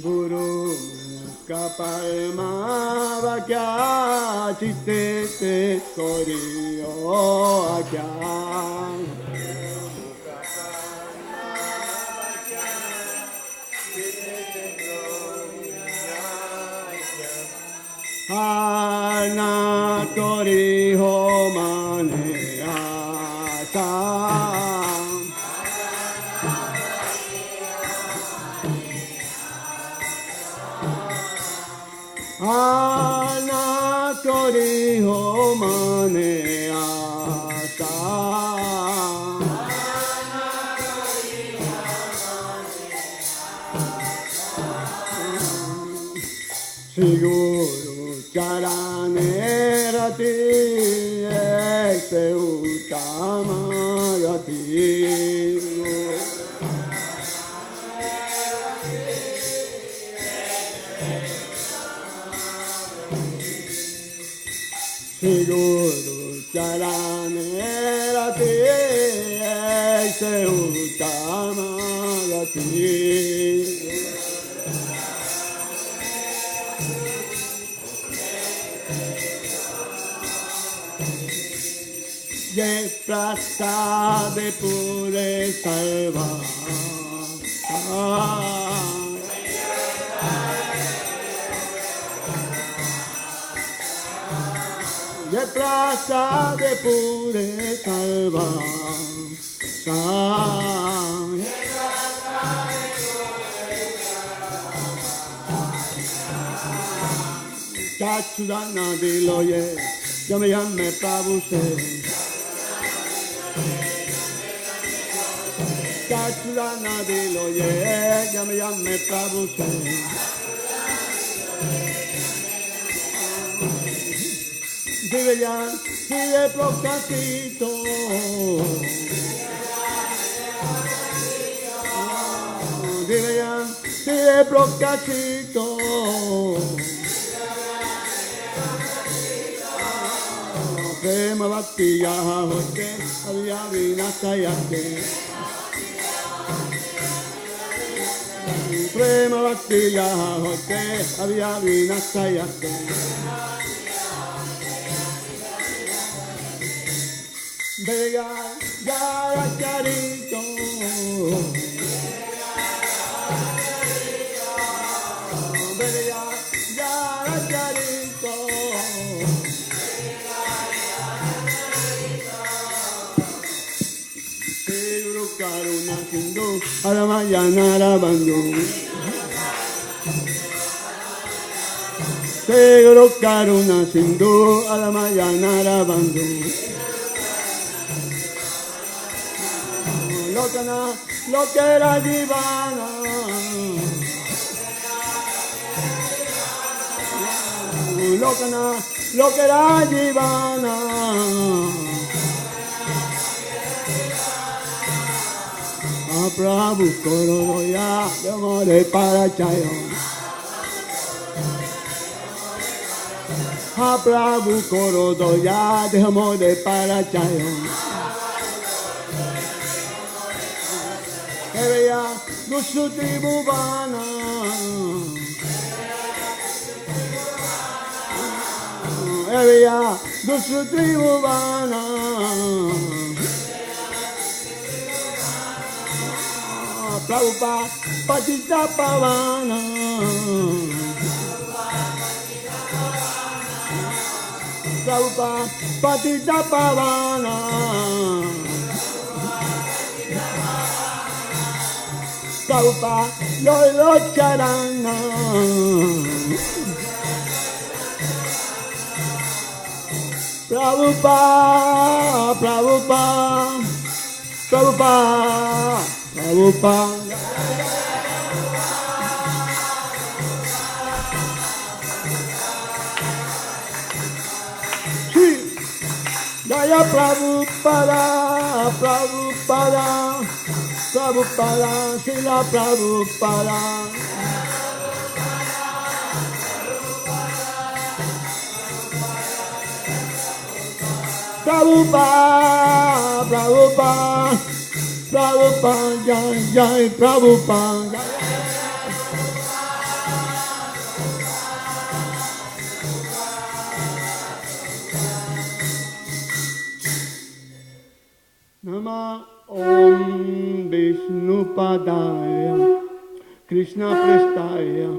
Guru Kapalma Vakya Chitte Koriyo Akya Ana Koriho Mane Asa Ana Koriho Mane Asa Siguro Charane Rati Ekse Utama Rati Siguro Charane Rati Ekse Utama Rati Ye prasade pure salva Ye prasade pure salva Chachudana dilo ye Yame Prabhu se Chachudana dilo ye Yame Prabhu se Diveyan Sive Prokasito Diveyan Sive Prokasito Prema Bhakti Yaha Hote Avya Vinasayate Prema Bhakti Yaha Hote Avya Vinasayate Vega Yara Charito Vega Yara Charito Karuna Sindhu Aramayana Bandhu Seguro Karuna Sindhu Aramayana Bandhu Lokana Lokera Divana Lokana Lokera Divana Prabhu Koroya Damore Parachayo Ha Prabhu Koroya Damore Parachayo Hereya Gusuti Bhuvana Hereya Gusuti Bhuvana Prabhupada Patita Pavana Prabhupada Patita Pavana Prabhupada Lolo Charana Prabhupada Prabhupada Prabhupada Prabhupada Jaya Prabhupada Prabhupada Prabhupada Srila Prabhupada Prabhupada Prabhupada Prabhupada Jai Jai Prabhupada Nama Om Vishnupadaya Krishna Prestaya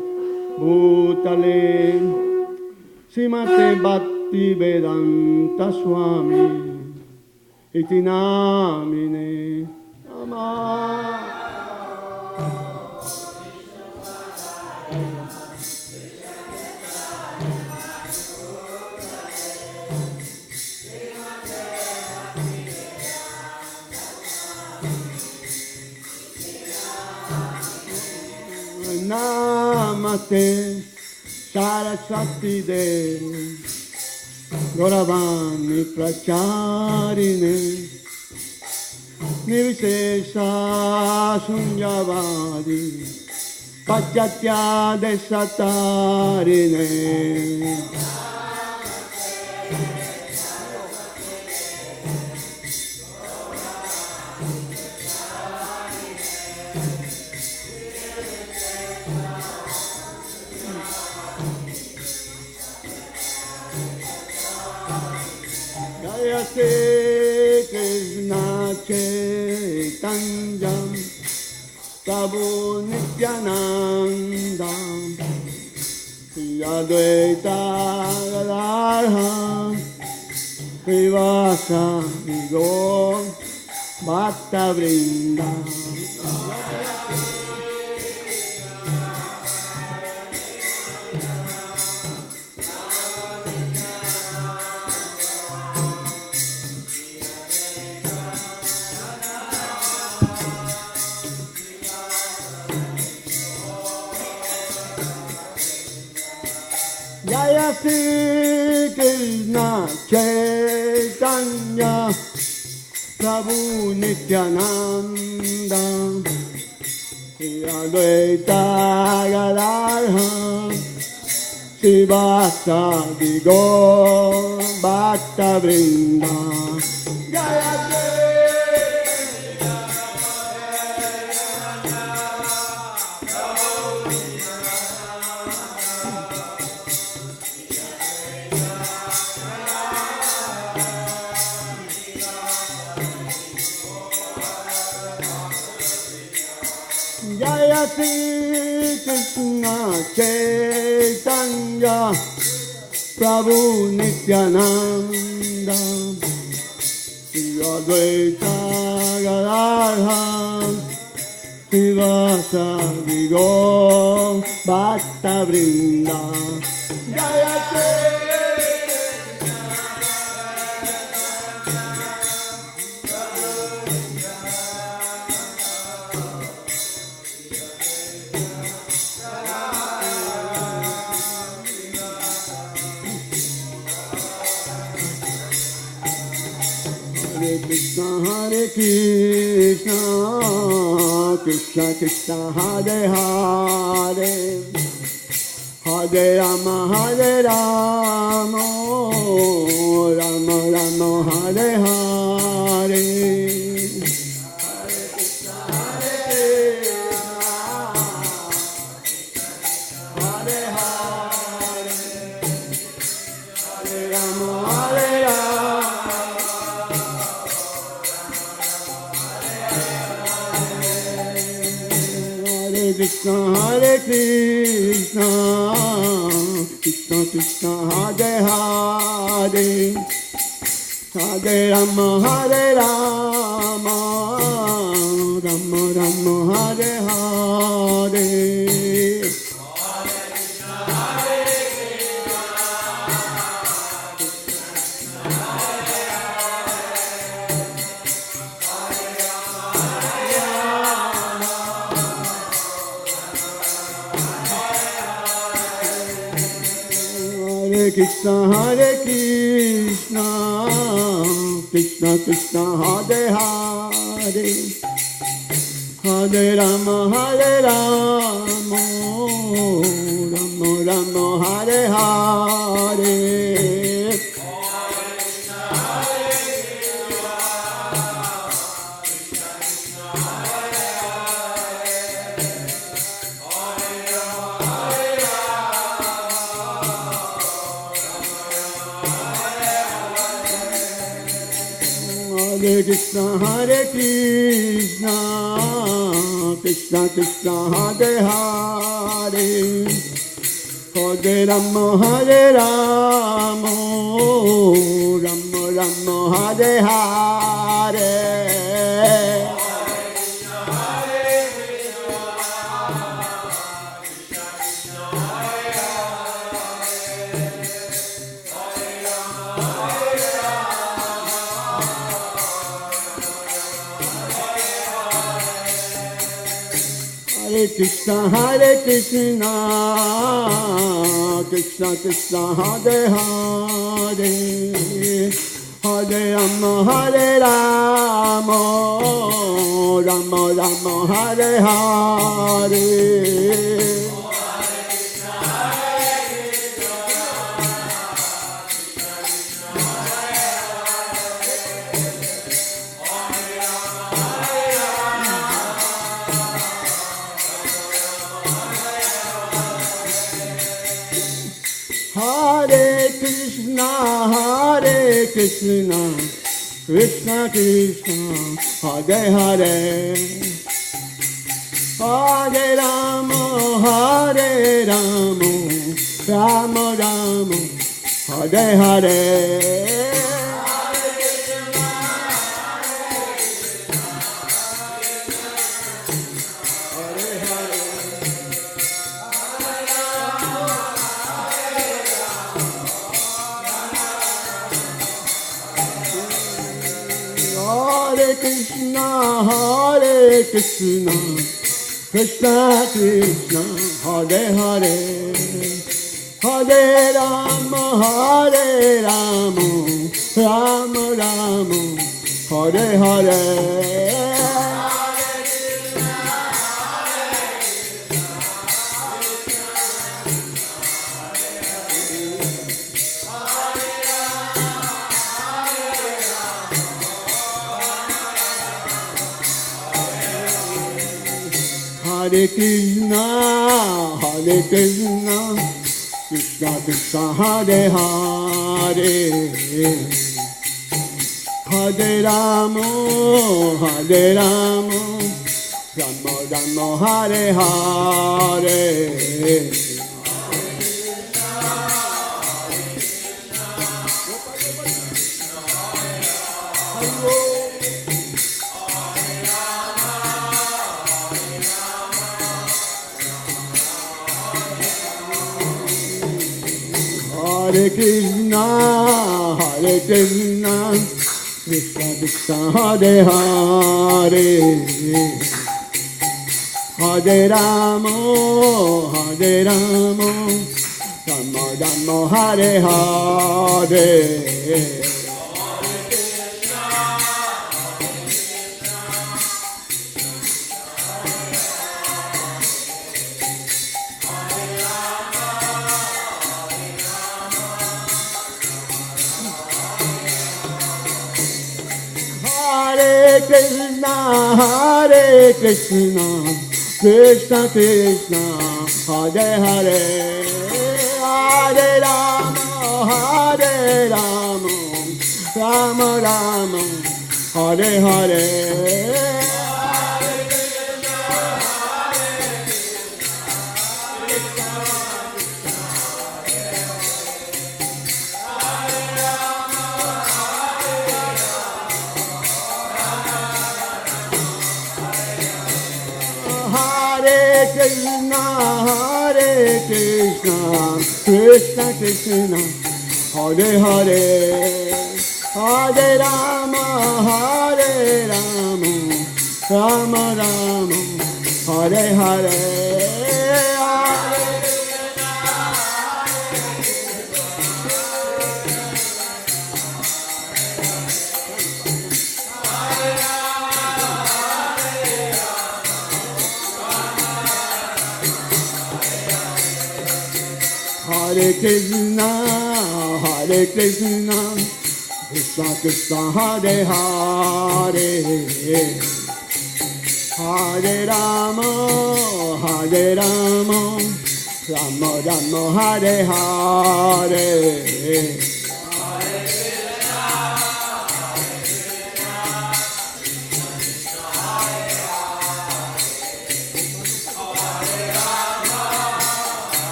Bhutale Srimate Bhakti Vedanta Swami Iti Namine Namah. Namaste Saraswati Devi Gauravani Pracharine Nirvishesha Sunyavadi Pachatya Desatarine Jaya Shri Krishna Chaitanya Prabhu Nityananda Shri Advaita Gadadhara Srivasadi Gaur Bhakta Vrinda. Jaya Shri Krishna Chaitanya Prabhu Nityananda Shri Advaita Gadadhara Srivasadi Gaur Bhakta Vrinda. Jaya Jaya Shri Krishna Chaitanya Prabhu Nityananda Shri Advaita Gadadhara Srivasadi Gaur Bhakta Vrinda. Jaya Shri Hare Krishna, Krishna Krishna Hare Hare, Hare Rama Hare Rama, Rama Rama Hare Hare. Hare Krishna, Hare Hare Rama, Hare Rama. Krishna Hare Krishna, Krishna Krishna Hare Hare, Hare Rama Hare Rama, Rama Rama Hare Hare. Hare Krishna, Hare Krishna, Krishna Krishna Hare Hare, Hare Rama Hare Rama, Rama Rama Hare Hare. Hare Krishna, Krishna Krishna, Hare Hare, Hare Rama, Hare Rama, Rama Rama, Hare Hare. Hare Krishna, Krishna Krishna, Hare Hare, Hare Rama, Hare Rama, Rama Rama, Hare Hare. Hare Krishna, Krishna Krishna, Hare Hare, Hare Rama, Hare Rama, Rama Rama, Hare Hare. Hare Krishna, Krishna Krishna, Hare Hare, Hare Rama, Hare Rama, Rama Rama, Hare Hare. Hare Krishna, Krishna Krishna, Hare Hare, Hare Rama, Hare Rama, Rama Rama, Hare Hare. Hare Krishna, Krishna Krishna, Hare Hare, Hare Rama, Hare Rama, Rama Rama, Hare Hare. Hare Krishna, Krishna Krishna, Hare Hare, Hare Rama, Hare Rama, Rama Rama, Hare Hare. Krishna, Krishna Krishna, Hare Hare, Hare Rama, Hare Rama, Rama Rama, Hare Hare. Hare Krishna, Krishna Krishna, Hare Hare, Hare Rama, Hare Rama, Rama Rama, Hare Hare.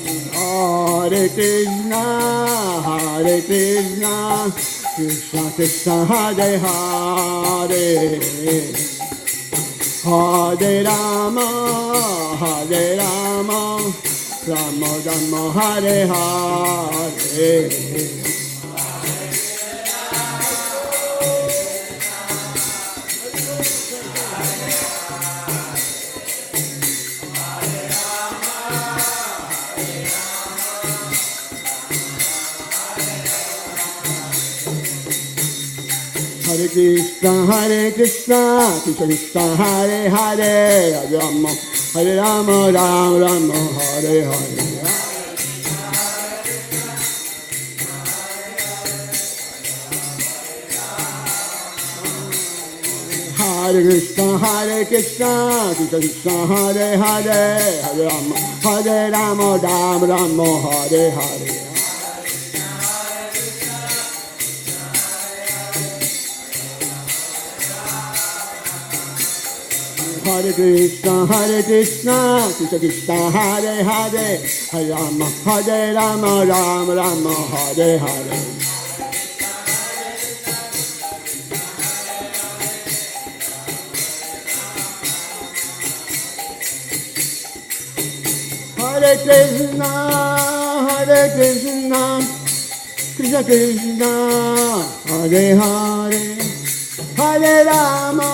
Hare Krishna, Krishna Krishna, Hare Hare, Hare Rama, Rama Rama, Hare Hare. Hare Krishna, Krishna Krishna, Hare Hare, Hare Rama, Rama Rama, Hare Hare. Hare Krishna, Krishna Krishna, Hare Hare, Hare Rama, Rama Rama, Hare Hare. Hare Krishna, Krishna Krishna, Hare Hare, Hare Rama, Rama Rama, Hare Hare. Hare Krishna, Krishna Krishna, Hare Hare, Hare Rama,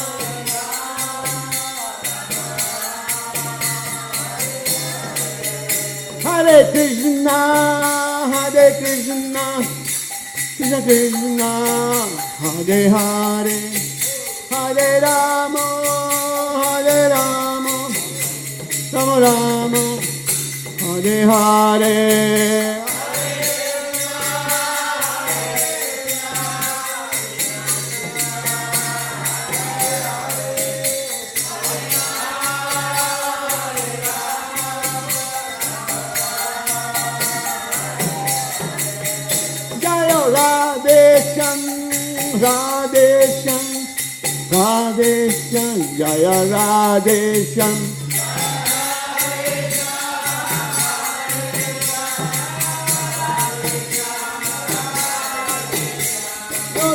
Rama Rama, Hare Hare. Hare Krishna, Hare Krishna, Krishna Krishna, Hare Hare, Hare Rama, Rama Rama, Hare Hare. Radhesham, Jaya Radhesham.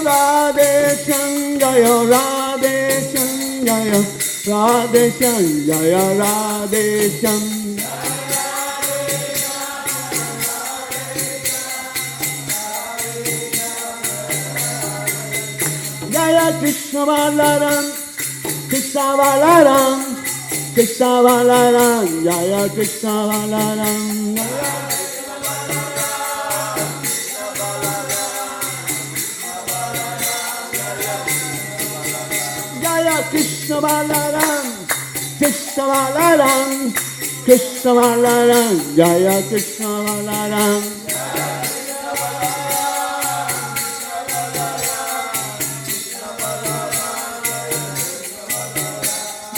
Radhesham, Jaya Radhesham, Jaya Radhesham, Jaya Radhesham. Jaya Krishna Balaram, Krishna Balaram, Krishna Balaram, Jaya Krishna Balaram, Jaya Krishna Balaram, Krishna Balaram, Krishna Balaram, Jaya Krishna Balaram.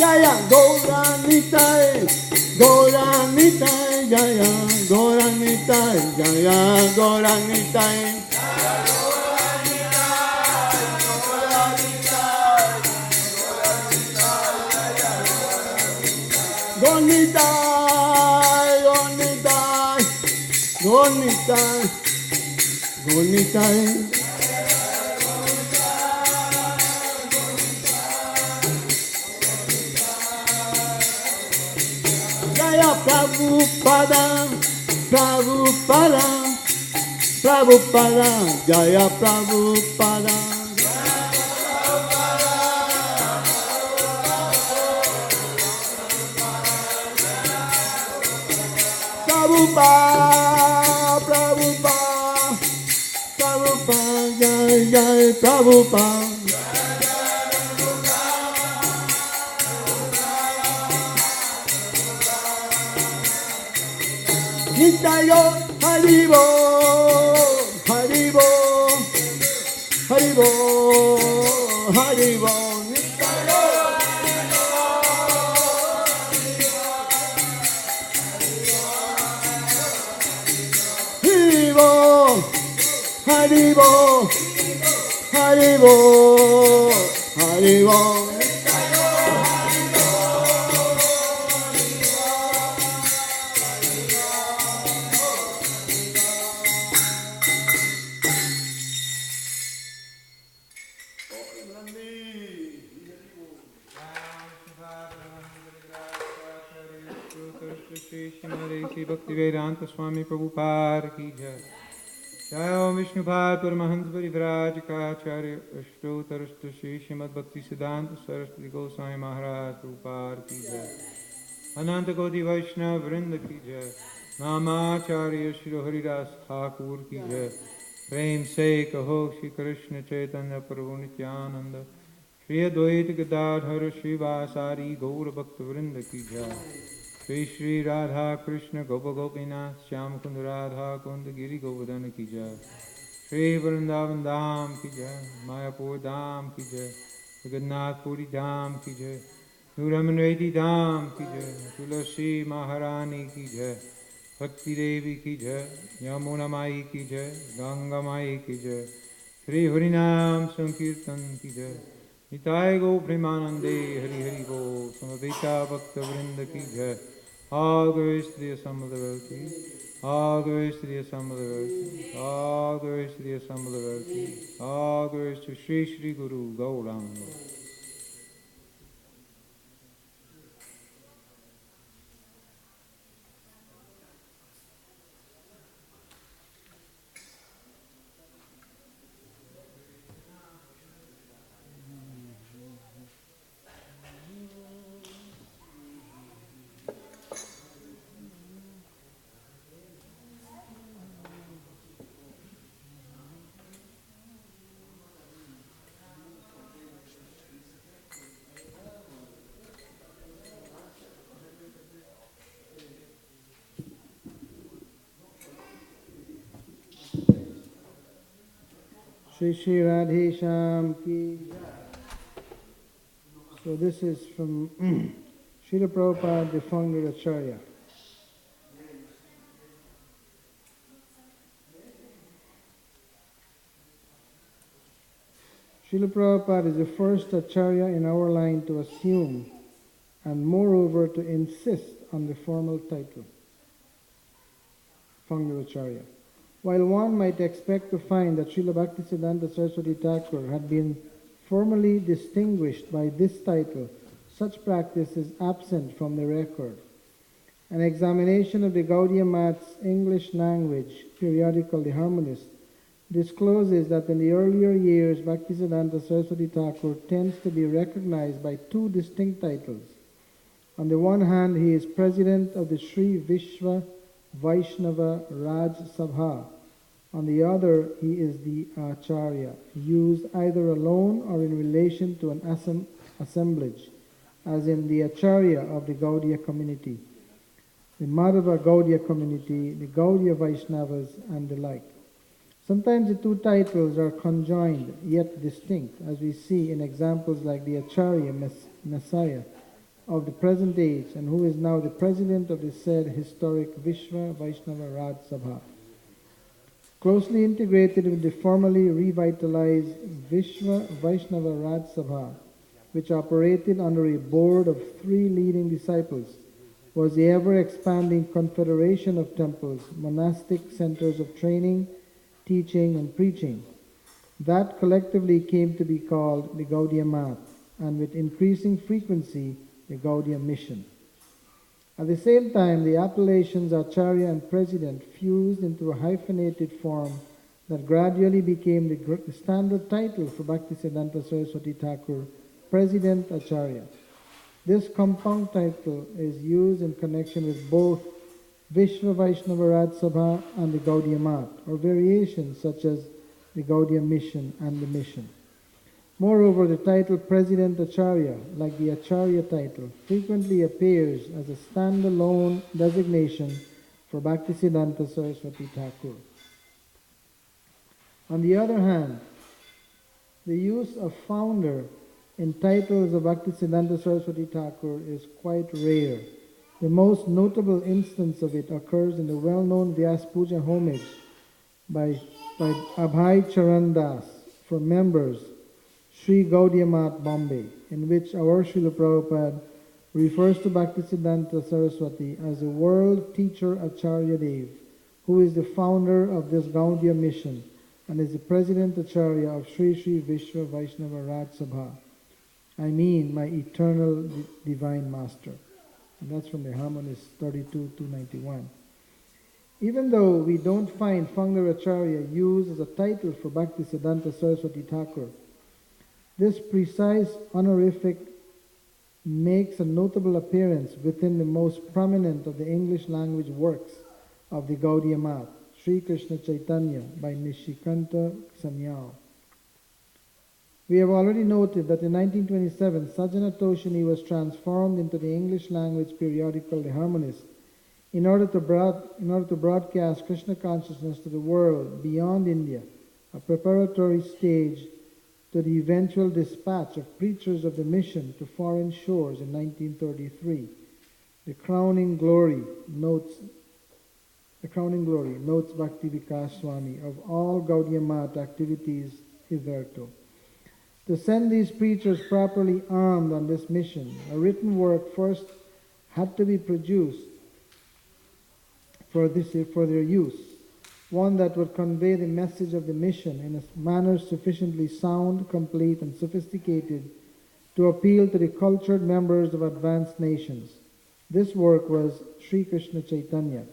Jaya Gauranitai, Gauranitai, Jaya Gauranitai, Jaya Gauranitai. Gauranitai, Gauranitai, Gauranitai. Jaya Prabhupada, Prabhupada, Prabhupada, Jaya Prabhupada. Prabhupada, Prabhupada, Prabhupada, Jai Jai Prabhupada. Nitayo Haribo, Haribo, Haribo, Haribo, Nitayo Haribo, Haribo, Haribo. Shri भक्ति वेदांत स्वामी प्रभुपाद की जय। जय ओम विष्णुपाद परमहंस परिव्राज का आचार्य अष्टोत्तर श्री श्रीमद् भक्ति सिद्धांत सरस्वती गोस्वामी महाराज प्रभुपाद की जय। अनंत कोटि वैष्णव वृंद की जय। नामाचार्य श्री हरिदास ठाकुर की जय। प्रेम से कहो श्री कृष्ण चैतन्य प्रभु नित्यानंद श्री अद्वैत गदाधर श्रीवासारी गौर भक्त वृंद की जय। श्री श्री राधा कृष्ण गोप गोपीनाथ श्याम कुंद राधा कुंद गिरि गोवर्धन की जय। श्री वृंदावन धाम की जय। मायापुर धाम की जय। जगन्नाथपुरी धाम की जय। नूरमनवेदी धाम की जय। तुलसी महारानी की जय। भक्ति देवी की जय। यमुना माई की जय। गंगा माई की जय। श्री हरिनाम संकीर्तन की जय। निताय गो प्रेमानंदे हरि हरि बोल। समवेता भक्त वृंद की जय। All glories to the assembled devotees. All glories to the assembled devotees. All glories to the assembled devotees. All glories to Sri Sri Guru Gauranga. Shri Shri Radhe Shyam ki Jai. So this is from Srila Prabhupada, the founder Acharya. Srila Prabhupada is the first Acharya in our line to assume and moreover to insist on the formal title, founder Acharya. While one might expect to find that Srila Bhaktisiddhanta Saraswati Thakur had been formally distinguished by this title, such practice is absent from the record. An examination of the Gaudiya Math's English language periodical, The Harmonist, discloses that in the earlier years, Bhaktisiddhanta Saraswati Thakur tends to be recognized by two distinct titles. On the one hand, he is president of the Sri Vishwa Vaishnava Raj Sabha. On the other, he is the Acharya, used either alone or in relation to an assemblage, as in the Acharya of the Gaudiya community, the Madhava Gaudiya community, the Gaudiya Vaishnavas, and the like. Sometimes the two titles are conjoined, yet distinct, as we see in examples like the Acharya Messiah of the present age, and who is now the president of the said historic Vishwa Vaishnava Raj Sabha. Closely integrated with the formally revitalized Vishwa Vaishnava Raj Sabha, which operated under a board of 3 leading disciples, was the ever-expanding confederation of temples, monastic centers of training, teaching, and preaching. That collectively came to be called the Gaudiya Math, and with increasing frequency, the Gaudiya Mission. At the same time, the appellations Acharya and President fused into a hyphenated form that gradually became the standard title for Bhaktisiddhanta Saraswati Thakur, President Acharya. This compound title is used in connection with both Vishwa Vaishnava Raj Sabha and the Gaudiya Math, or variations such as the Gaudiya Mission and the Mission. Moreover, the title President Acharya, like the Acharya title, frequently appears as a standalone designation for Bhaktisiddhanta Saraswati Thakur. On the other hand, the use of founder in titles of Bhaktisiddhanta Saraswati Thakur is quite rare. The most notable instance of it occurs in the well-known Vyas Puja homage by Abhay Charan Das for members, Sri Gaudiya Math, Bombay, in which our Srila Prabhupada refers to Bhaktisiddhanta Saraswati as the world teacher Acharya Dev, who is the founder of this Gaudiya mission and is the president Acharya of Sri Sri Vishwa Vaishnava Raj Sabha. I mean, my eternal divine master. And that's from the Harmonist 32-291. Even though we don't find Founder Acharya used as a title for Bhaktisiddhanta Saraswati Thakur, this precise honorific makes a notable appearance within the most prominent of the English language works of the Gaudiya Math, Sri Krishna Chaitanya by Nishikanta Sanyal. We have already noted that in 1927, Sajjana Toshini was transformed into the English language periodical The Harmonist in order to broadcast Krishna consciousness to the world beyond India, a preparatory stage to the eventual dispatch of preachers of the mission to foreign shores in 1933. The crowning glory, notes Bhakti Vikas Swami, of all Gaudiya Math activities hitherto. To send these preachers properly armed on this mission, a written work first had to be produced for their use, one that would convey the message of the mission in a manner sufficiently sound, complete, and sophisticated to appeal to the cultured members of advanced nations. This work was Sri Krishna Chaitanya.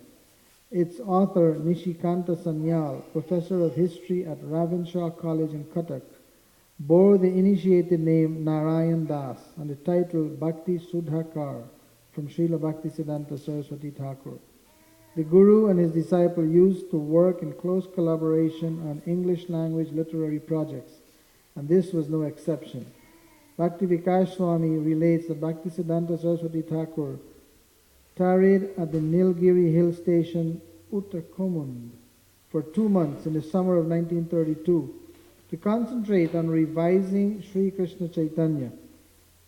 Its author, Nishikanta Sanyal, professor of history at Ravenshaw College in Cuttack, bore the initiated name Narayan Das and the title Bhakti Sudhakar from Srila Bhaktisiddhanta Saraswati Thakur. The Guru and his disciple used to work in close collaboration on English language literary projects, and this was no exception. Bhakti Vikas Swami relates that Bhaktisiddhanta Saraswati Thakur tarried at the Nilgiri hill station Uttakumund for 2 months in the summer of 1932 to concentrate on revising Sri Krishna Chaitanya.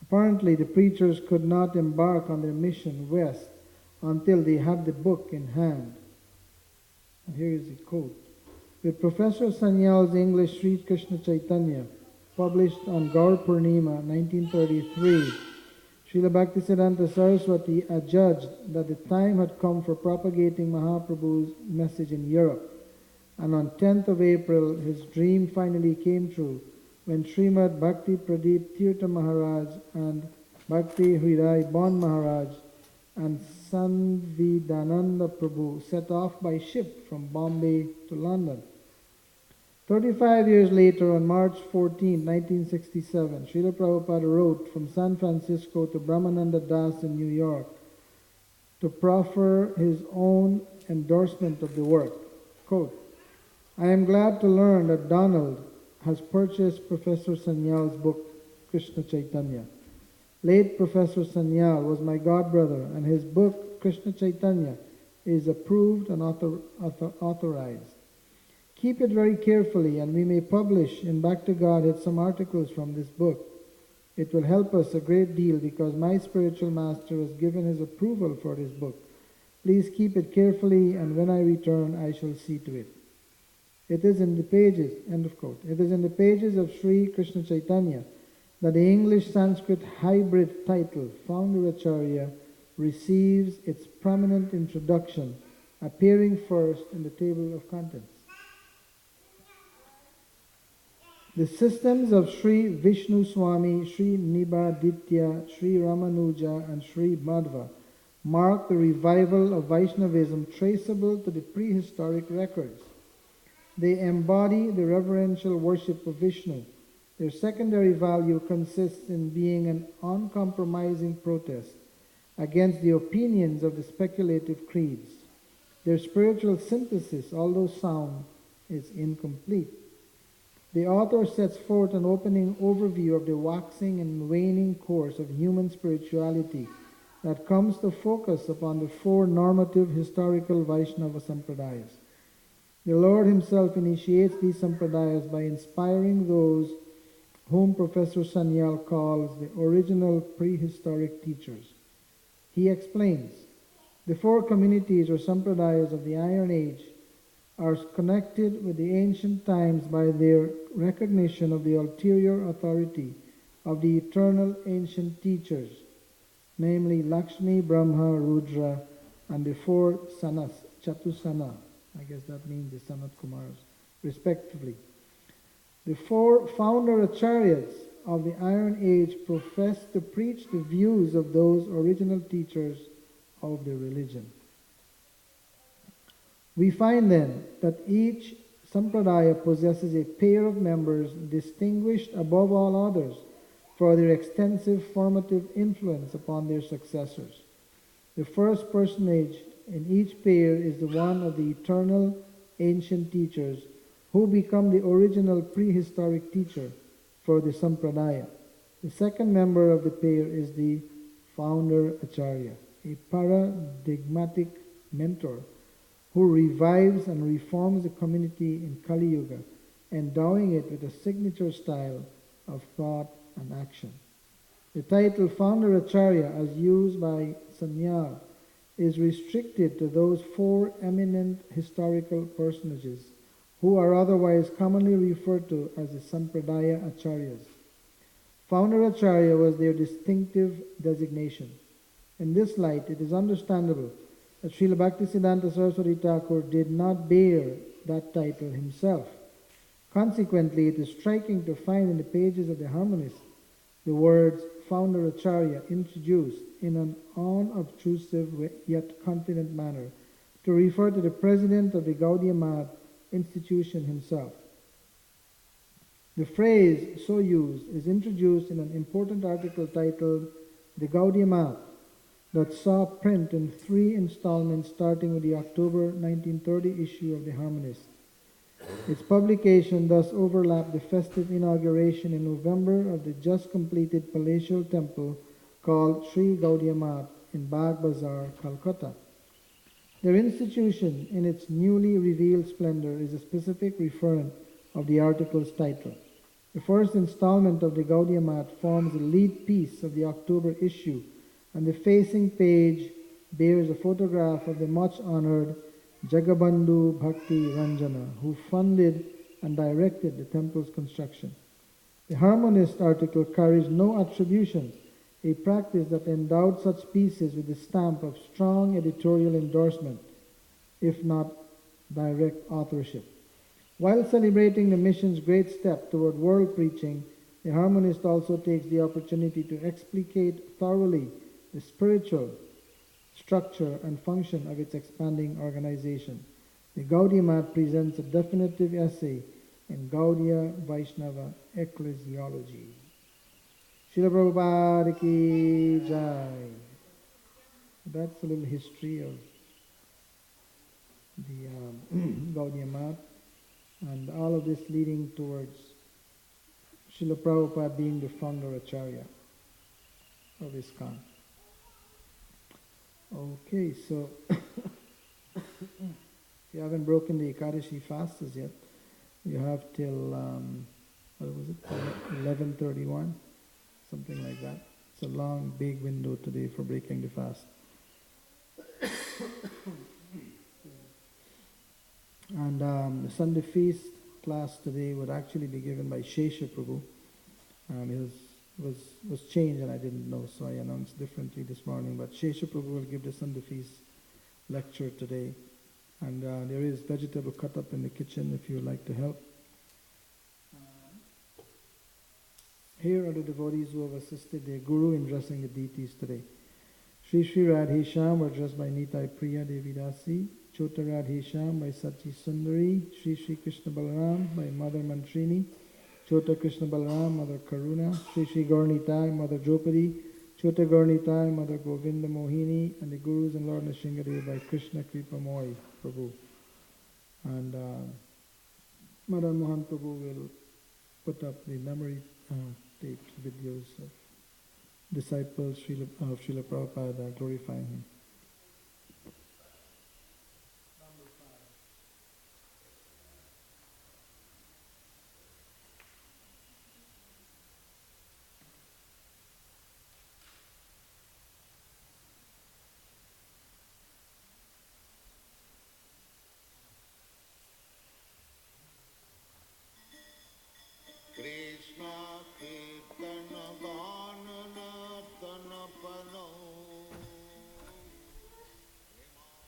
Apparently, the preachers could not embark on their mission west until they had the book in hand. And here is the quote. With Professor Sanyal's English Sri Krishna Chaitanya, published on Gaur Purnima 1933, Srila Bhaktisiddhanta Saraswati adjudged that the time had come for propagating Mahaprabhu's message in Europe. And on 10th of April, his dream finally came true when Srimad Bhakti Pradeep Tirtha Maharaj and Bhakti Hriday Bon Maharaj and Sanvidananda Prabhu set off by ship from Bombay to London. 35 years later, on March 14, 1967, Srila Prabhupada wrote from San Francisco to Brahmananda Das in New York to proffer his own endorsement of the work. Quote, I am glad to learn that Donald has purchased Professor Sanyal's book, Krishna Chaitanya. Late Professor Sanyal was my godbrother, and his book, Krishna Chaitanya, is approved and authorized. Keep it very carefully, and we may publish in Back to Godhead some articles from this book. It will help us a great deal because my spiritual master has given his approval for this book. Please keep it carefully, and when I return, I shall see to it. It is in the pages, end of quote. It is in the pages of Sri Krishna Chaitanya that the English-Sanskrit hybrid title, Founder Acharya, receives its prominent introduction, appearing first in the table of contents. The systems of Sri Vishnu Swami, Sri Nibaditya, Sri Ramanuja, and Sri Madhva mark the revival of Vaishnavism traceable to the prehistoric records. They embody the reverential worship of Vishnu. Their secondary value consists in being an uncompromising protest against the opinions of the speculative creeds. Their spiritual synthesis, although sound, is incomplete. The author sets forth an opening overview of the waxing and waning course of human spirituality that comes to focus upon the four normative historical Vaishnava Sampradayas. The Lord himself initiates these Sampradayas by inspiring those whom Professor Sanyal calls the original prehistoric teachers. He explains, the four communities or Sampradayas of the Iron Age are connected with the ancient times by their recognition of the ulterior authority of the eternal ancient teachers, namely Lakshmi, Brahma, Rudra, and the four sanas, Chatusana, I guess that means the Sanat Kumars, respectively. The four founder acharyas of the Iron Age profess to preach the views of those original teachers of the religion. We find then that each sampradaya possesses a pair of members distinguished above all others for their extensive formative influence upon their successors. The first personage in each pair is the one of the eternal ancient teachers who become the original prehistoric teacher for the sampradaya. The second member of the pair is the founder acharya, a paradigmatic mentor who revives and reforms the community in Kali Yuga, endowing it with a signature style of thought and action. The title Founder Acharya, as used by Sanyal, is restricted to those four eminent historical personages who are otherwise commonly referred to as the Sampradaya Acharyas. Founder Acharya was their distinctive designation. In this light, it is understandable that Srila Bhaktisiddhanta Saraswati Thakur did not bear that title himself. Consequently, it is striking to find in the pages of the harmonies the words Founder Acharya introduced in an unobtrusive yet confident manner to refer to the president of the Gaudiya Math institution himself. The phrase so used is introduced in an important article titled The Gaudiya Math that saw print in 3 installments starting with the October 1930 issue of the Harmonist. Its publication thus overlapped the festive inauguration in November of the just completed palatial temple called Sri Gaudiya Math in Bagh Bazar, Calcutta. Their institution, in its newly revealed splendor, is a specific referent of the article's title. The first installment of the Gaudiya Math forms the lead piece of the October issue, and the facing page bears a photograph of the much-honored Jagabandhu Bhakti Ranjana, who funded and directed the temple's construction. The Harmonist article carries no attributions, a practice that endowed such pieces with the stamp of strong editorial endorsement, if not direct authorship. While celebrating the mission's great step toward world preaching, the Harmonist also takes the opportunity to explicate thoroughly the spiritual structure and function of its expanding organization. The Gaudiya Math presents a definitive essay in Gaudiya Vaishnava ecclesiology. Srila Prabhupada ki jai. That's a little history of the Gaudiya Math, and all of this leading towards Srila Prabhupada being the founder Acharya of ISKCON. Okay, so if you haven't broken the Ekadashi fast as yet, you have till, 11:31, something like that. It's a long, big window today for breaking the fast. And the Sunday feast class today would actually be given by Shesha Prabhu. It was changed and I didn't know, so I announced differently this morning. But Shesha Prabhu will give the Sunday feast lecture today. And there is vegetable cut up in the kitchen if you would like to help. Here are the devotees who have assisted their Guru in dressing the deities today. Sri Sri Radhesham were dressed by Nitai Priya Devidasi, Chota Radhesham by Sachi Sundari, Sri Sri Krishna Balaram by Mother Mantrini, Chota Krishna Balaram, Mother Karuna, Sri Sri Gaurnitai, Mother Draupadi, Chota Gaurnitai, Mother Govinda Mohini, and the Gurus and Lord Nrsimhadev by Krishna Kripa Moy Prabhu. And Madan Mohan Prabhu will put up the memory taped videos of disciples of Srila Prabhupada glorifying him.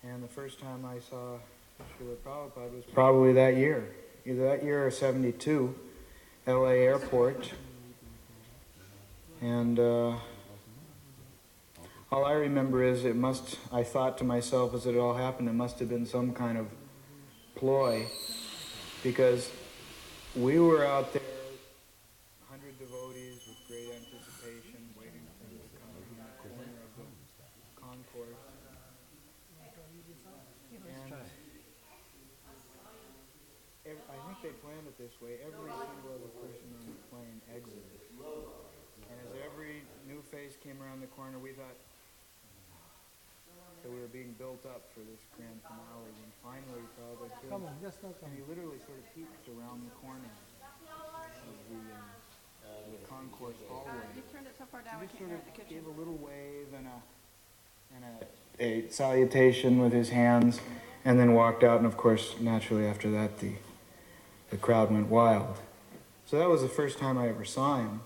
And the first time I saw Srila Prabhupada was probably that year. Either that year or 72, LA airport. And all I remember is I thought to myself as it all happened, it must have been some kind of ploy, because we were out there, 100 devotees with great anticipation, waiting for him to come around the corner of the concourse. And I think they planned it this way. Every single other person on the plane exited. And as every new face came around the corner, we thought that we were being built up for this grand finale. And finally, Prabhupada came, and he literally sort of peeked around the corner of the concourse hallway. You turned it so far down, He we just can't sort hear of it in the kitchen. gave a little wave and a salutation with his hands, and then walked out. And of course, naturally after that, the crowd went wild. So that was the first time I ever saw him,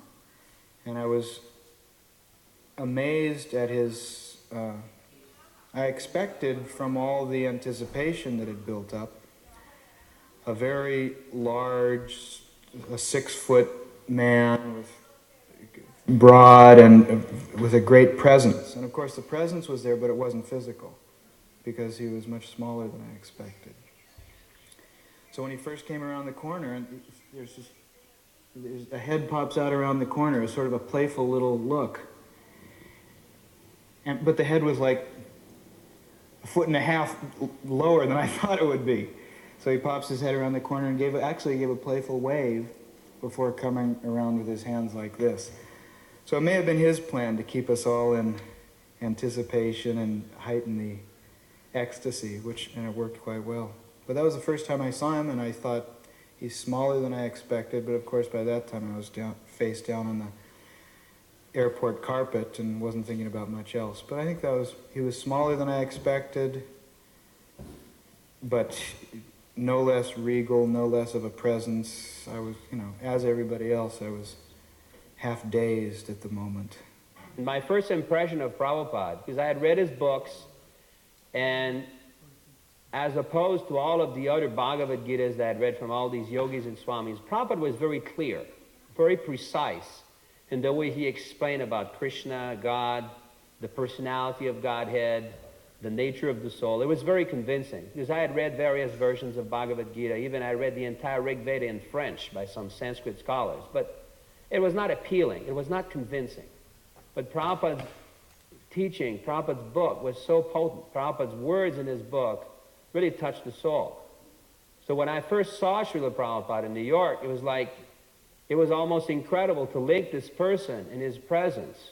and I was amazed at his. I expected, from all the anticipation that had built up, a very large, a 6-foot man with broad and with a great presence. And of course the presence was there, but it wasn't physical, because he was much smaller than I expected. So when he first came around the corner, and a head pops out around the corner, a sort of a playful little look. But the head was like 1.5 feet lower than I thought it would be. So he pops his head around the corner and gave a playful wave before coming around with his hands like this. So it may have been his plan to keep us all in anticipation and heighten the ecstasy, and it worked quite well. But that was the first time I saw him, and I thought he's smaller than I expected. But of course, by that time I was face down on the airport carpet and wasn't thinking about much else. But I think he was smaller than I expected, but no less regal, no less of a presence. I was, as everybody else, I was half dazed at the moment. My first impression of Prabhupada, because I had read his books, and as opposed to all of the other Bhagavad Gitas that I had read from all these yogis and swamis, Prabhupada was very clear, very precise in the way he explained about Krishna, God, the personality of Godhead, the nature of the soul. It was very convincing, because I had read various versions of Bhagavad Gita. Even I read the entire Rig Veda in French by some Sanskrit scholars. But it was not appealing. It was not convincing. But Prabhupada's teaching, Prabhupada's book was so potent. Prabhupada's words in his book really touched the soul. So when I first saw Srila Prabhupada in New York, it was almost incredible to link this person in his presence.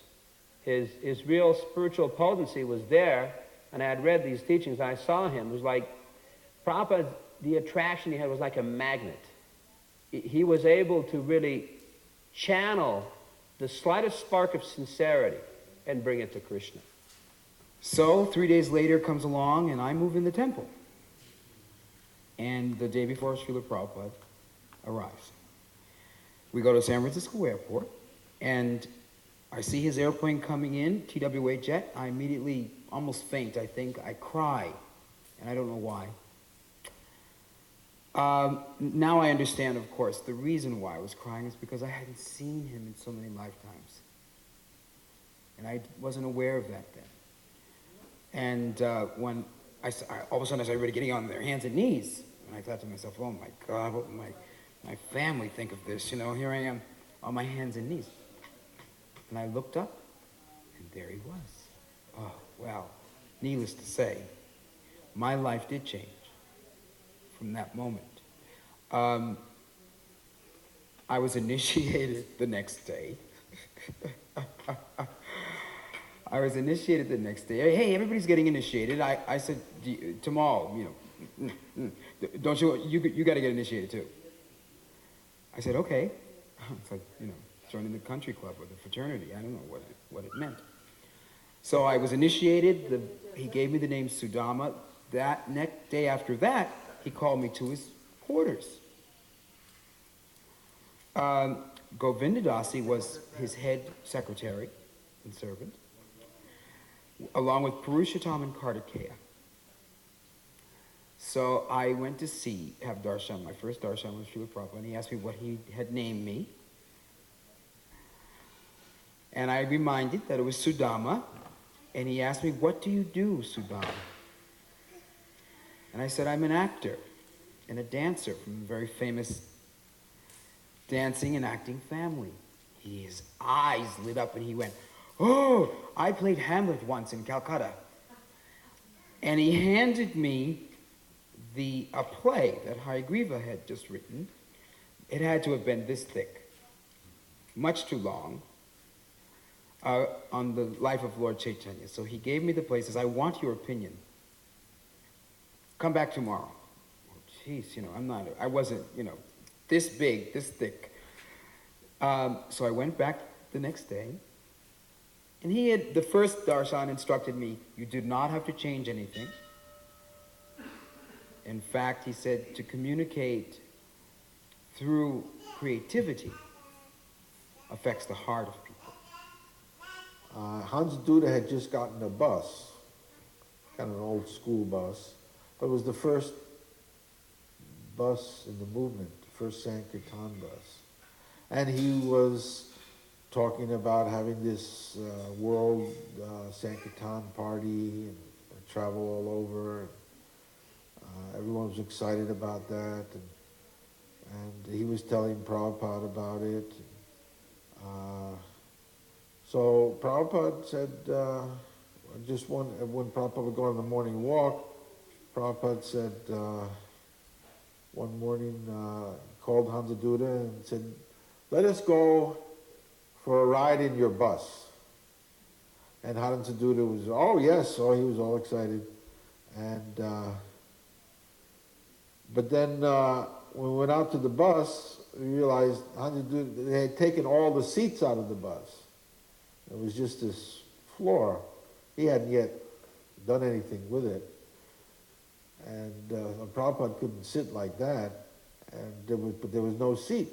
His real spiritual potency was there, and I had read these teachings. I saw him. It was like Prabhupada, the attraction he had was like a magnet. He was able to really channel the slightest spark of sincerity and bring it to Krishna. So 3 days later comes along, and I move in the temple. And the day before Srila Prabhupada arrives, we go to San Francisco airport, and I see his airplane coming in, TWA jet. I immediately almost faint, I think. I cry, and I don't know why. Now I understand, of course, the reason why I was crying is because I hadn't seen him in so many lifetimes. And I wasn't aware of that then. And when all of a sudden I saw everybody getting on their hands and knees, and I thought to myself, oh my God, what will my family think of this? Here I am on my hands and knees. And I looked up, and there he was. Oh, well, needless to say, my life did change from that moment. I was initiated the next day. Hey, everybody's getting initiated. I said, Tamal, don't you got to get initiated too. I said, okay. It's like, joining the country club or the fraternity. I don't know what it meant. So I was initiated. He gave me the name Sudama. That next day after that, he called me to his quarters. Govindadasi was his head secretary and servant, along with Purushottam and Kartikeya. So I went to have darshan. My first darshan was Srila Prabhupada, and he asked me what he had named me. And I reminded that it was Sudama, and he asked me, what do you do, Sudama? And I said, I'm an actor and a dancer from a very famous dancing and acting family. His eyes lit up and he went, oh, I played Hamlet once in Calcutta. And he handed me a play that Hayagriva had just written. It had to have been this thick, much too long, on the life of Lord Chaitanya. So he gave me the play, says, I want your opinion. Come back tomorrow. Oh, geez, I wasn't, this big, this thick. So I went back the next day, and the first darshan instructed me, you do not have to change anything. In fact, he said to communicate through creativity affects the heart of people. Hans Duda had just gotten a bus, kind of an old school bus, but it was the first bus in the movement, the first Sankirtan bus. And he was talking about having this world Sankirtan party and travel all over. Everyone was excited about that, and he was telling Prabhupada about it. So Prabhupada said, when Prabhupada would go on the morning walk, Prabhupada said, one morning, called Hansa Duda and said, let us go for a ride in your bus. And Hansa Duda was, oh yes, he was all excited. And but then when we went out to the bus, we realized they had taken all the seats out of the bus. It was just this floor. He hadn't yet done anything with it. And Prabhupada couldn't sit like that, but there was no seat.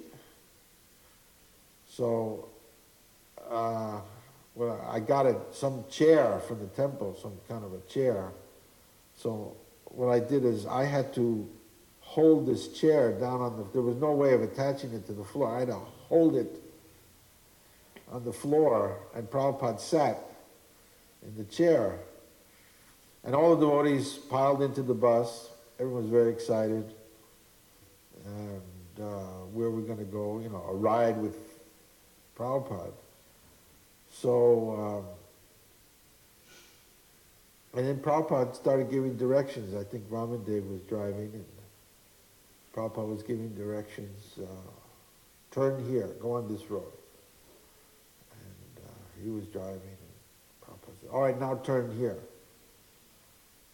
So I got some chair from the temple, some kind of a chair. So what I did is I had to hold this chair down there was no way of attaching it to the floor. I had to hold it on the floor, and Prabhupada sat in the chair. And all the devotees piled into the bus. Everyone was very excited. And where we're going to go, a ride with Prabhupada. So, and then Prabhupada started giving directions. I think Ramandev was driving, and Prabhupada was giving directions. Turn here, go on this road. And he was driving, and Prabhupada said, all right, now turn here.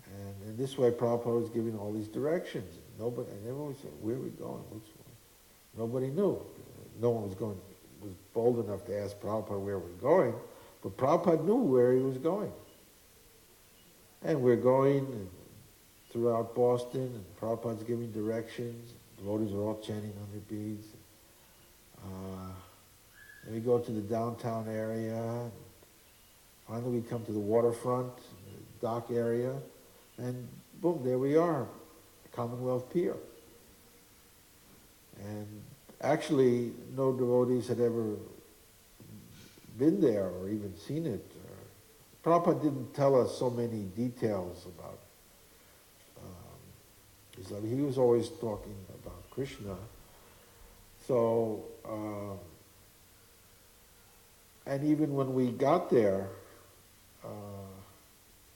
And in this way, Prabhupada was giving all these directions. And everyone said, where are we going? Nobody knew. No one was bold enough to ask Prabhupada where we're going, but Prabhupada knew where he was going. And we're going throughout Boston, and Prabhupada's giving directions. Devotees are all chanting on their beads. And we go to the downtown area. And finally, we come to the waterfront, the dock area, and boom, there we are, Commonwealth Pier. And actually, no devotees had ever been there or even seen it. Prabhupada didn't tell us so many details about his life. He was always talking about Krishna. So, and even when we got there,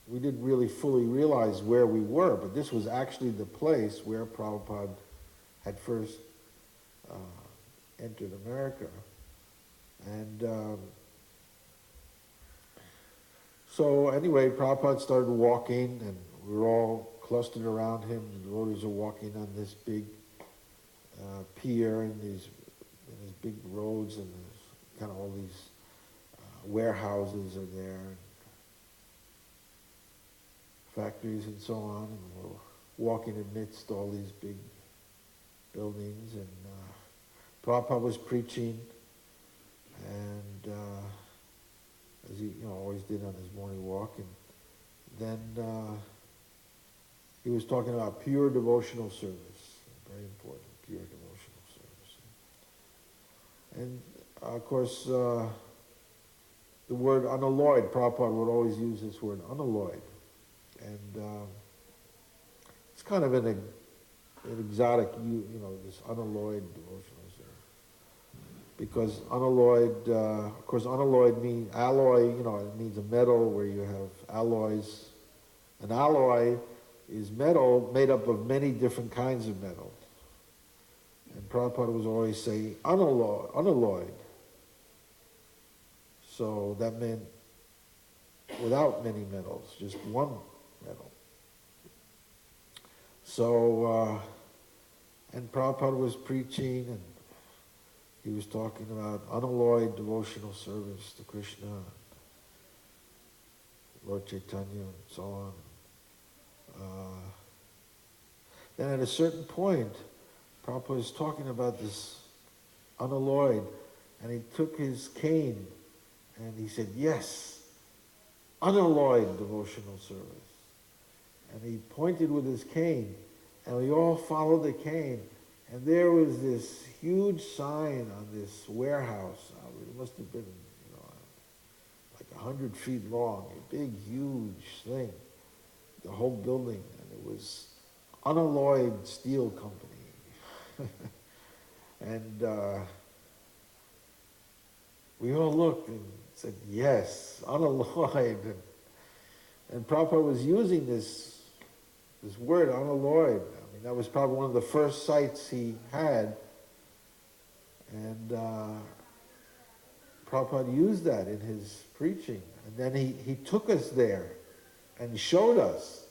we didn't really fully realize where we were, but this was actually the place where Prabhupada had first entered America. And so anyway, Prabhupada started walking, and we were all clustered around him. The devotees are walking on this big pier and these big roads, and there's kind of all these warehouses are there, and factories and so on, and we're walking amidst all these big buildings, and Prabhupada was preaching, and as he always did on his morning walk, and then he was talking about pure devotional service. Very important, pure devotional service. And of course, the word unalloyed, Prabhupada would always use this word unalloyed. And it's kind of an exotic, this unalloyed devotional service. Because unalloyed, of course, unalloyed means alloy, it means a metal where you have alloys. An alloy is metal made up of many different kinds of metal. And Prabhupada was always saying unalloyed. So that meant without many metals, just one metal. So, and Prabhupada was preaching, and he was talking about unalloyed devotional service to Krishna, Lord Chaitanya, and so on. Then at a certain point, Prabhupada was talking about this unalloyed, and he took his cane and he said, yes, unalloyed devotional service. And he pointed with his cane, and we all followed the cane, and there was this huge sign on this warehouse. It must have been, like 100 feet long, a big, huge thing, the whole building, and it was Unalloyed Steel Company. And we all looked and said, yes, unalloyed. And Prabhupada was using this word, unalloyed. I mean, that was probably one of the first sites he had. And Prabhupada used that in his preaching. And then he took us there and showed us,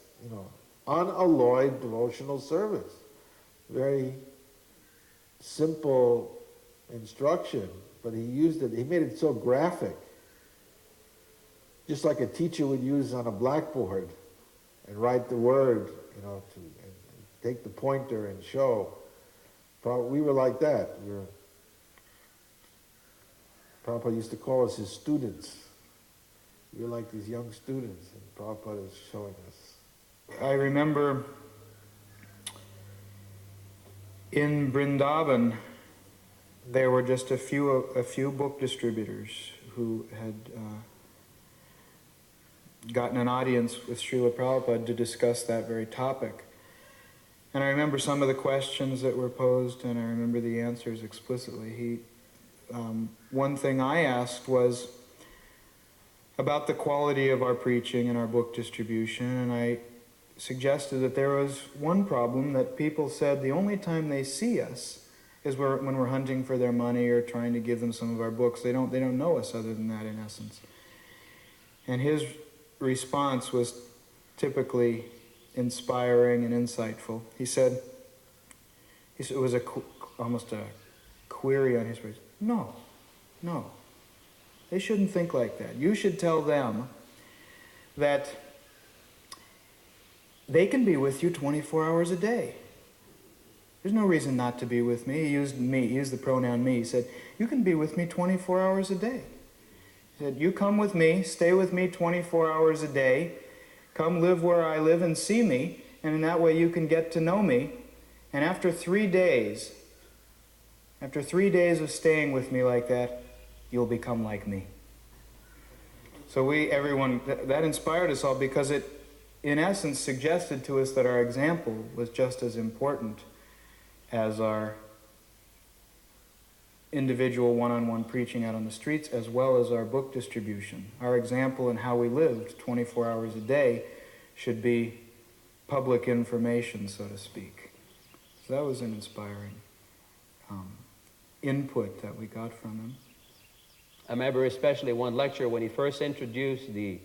unalloyed devotional service. Very simple instruction, but he used it, he made it so graphic. Just like a teacher would use on a blackboard and write the word, and take the pointer and show. We were like that. Prabhupada used to call us his students. We were like these young students, and Prabhupada is showing us. I remember in Vrindavan, there were just a few book distributors who had gotten an audience with Srila Prabhupada to discuss that very topic. And I remember some of the questions that were posed, and I remember the answers explicitly. One thing I asked was about the quality of our preaching and our book distribution, and I suggested that there was one problem, that people said the only time they see us is when we're hunting for their money or trying to give them some of our books. They don't know us other than that, in essence. And his response was typically inspiring and insightful. He said it was almost a query on his face. No, they shouldn't think like that. You should tell them that they can be with you 24 hours a day. There's no reason not to be with me. He used the pronoun me. He said, you can be with me 24 hours a day. He said, you come with me, stay with me 24 hours a day, come live where I live and see me, and in that way you can get to know me. And after 3 days of staying with me like that, you'll become like me. So that inspired us all, because it, in essence, suggested to us that our example was just as important as our individual one-on-one preaching out on the streets, as well as our book distribution. Our example in how we lived 24 hours a day should be public information, so to speak. So that was an inspiring input that we got from him. I remember especially one lecture when he first introduced the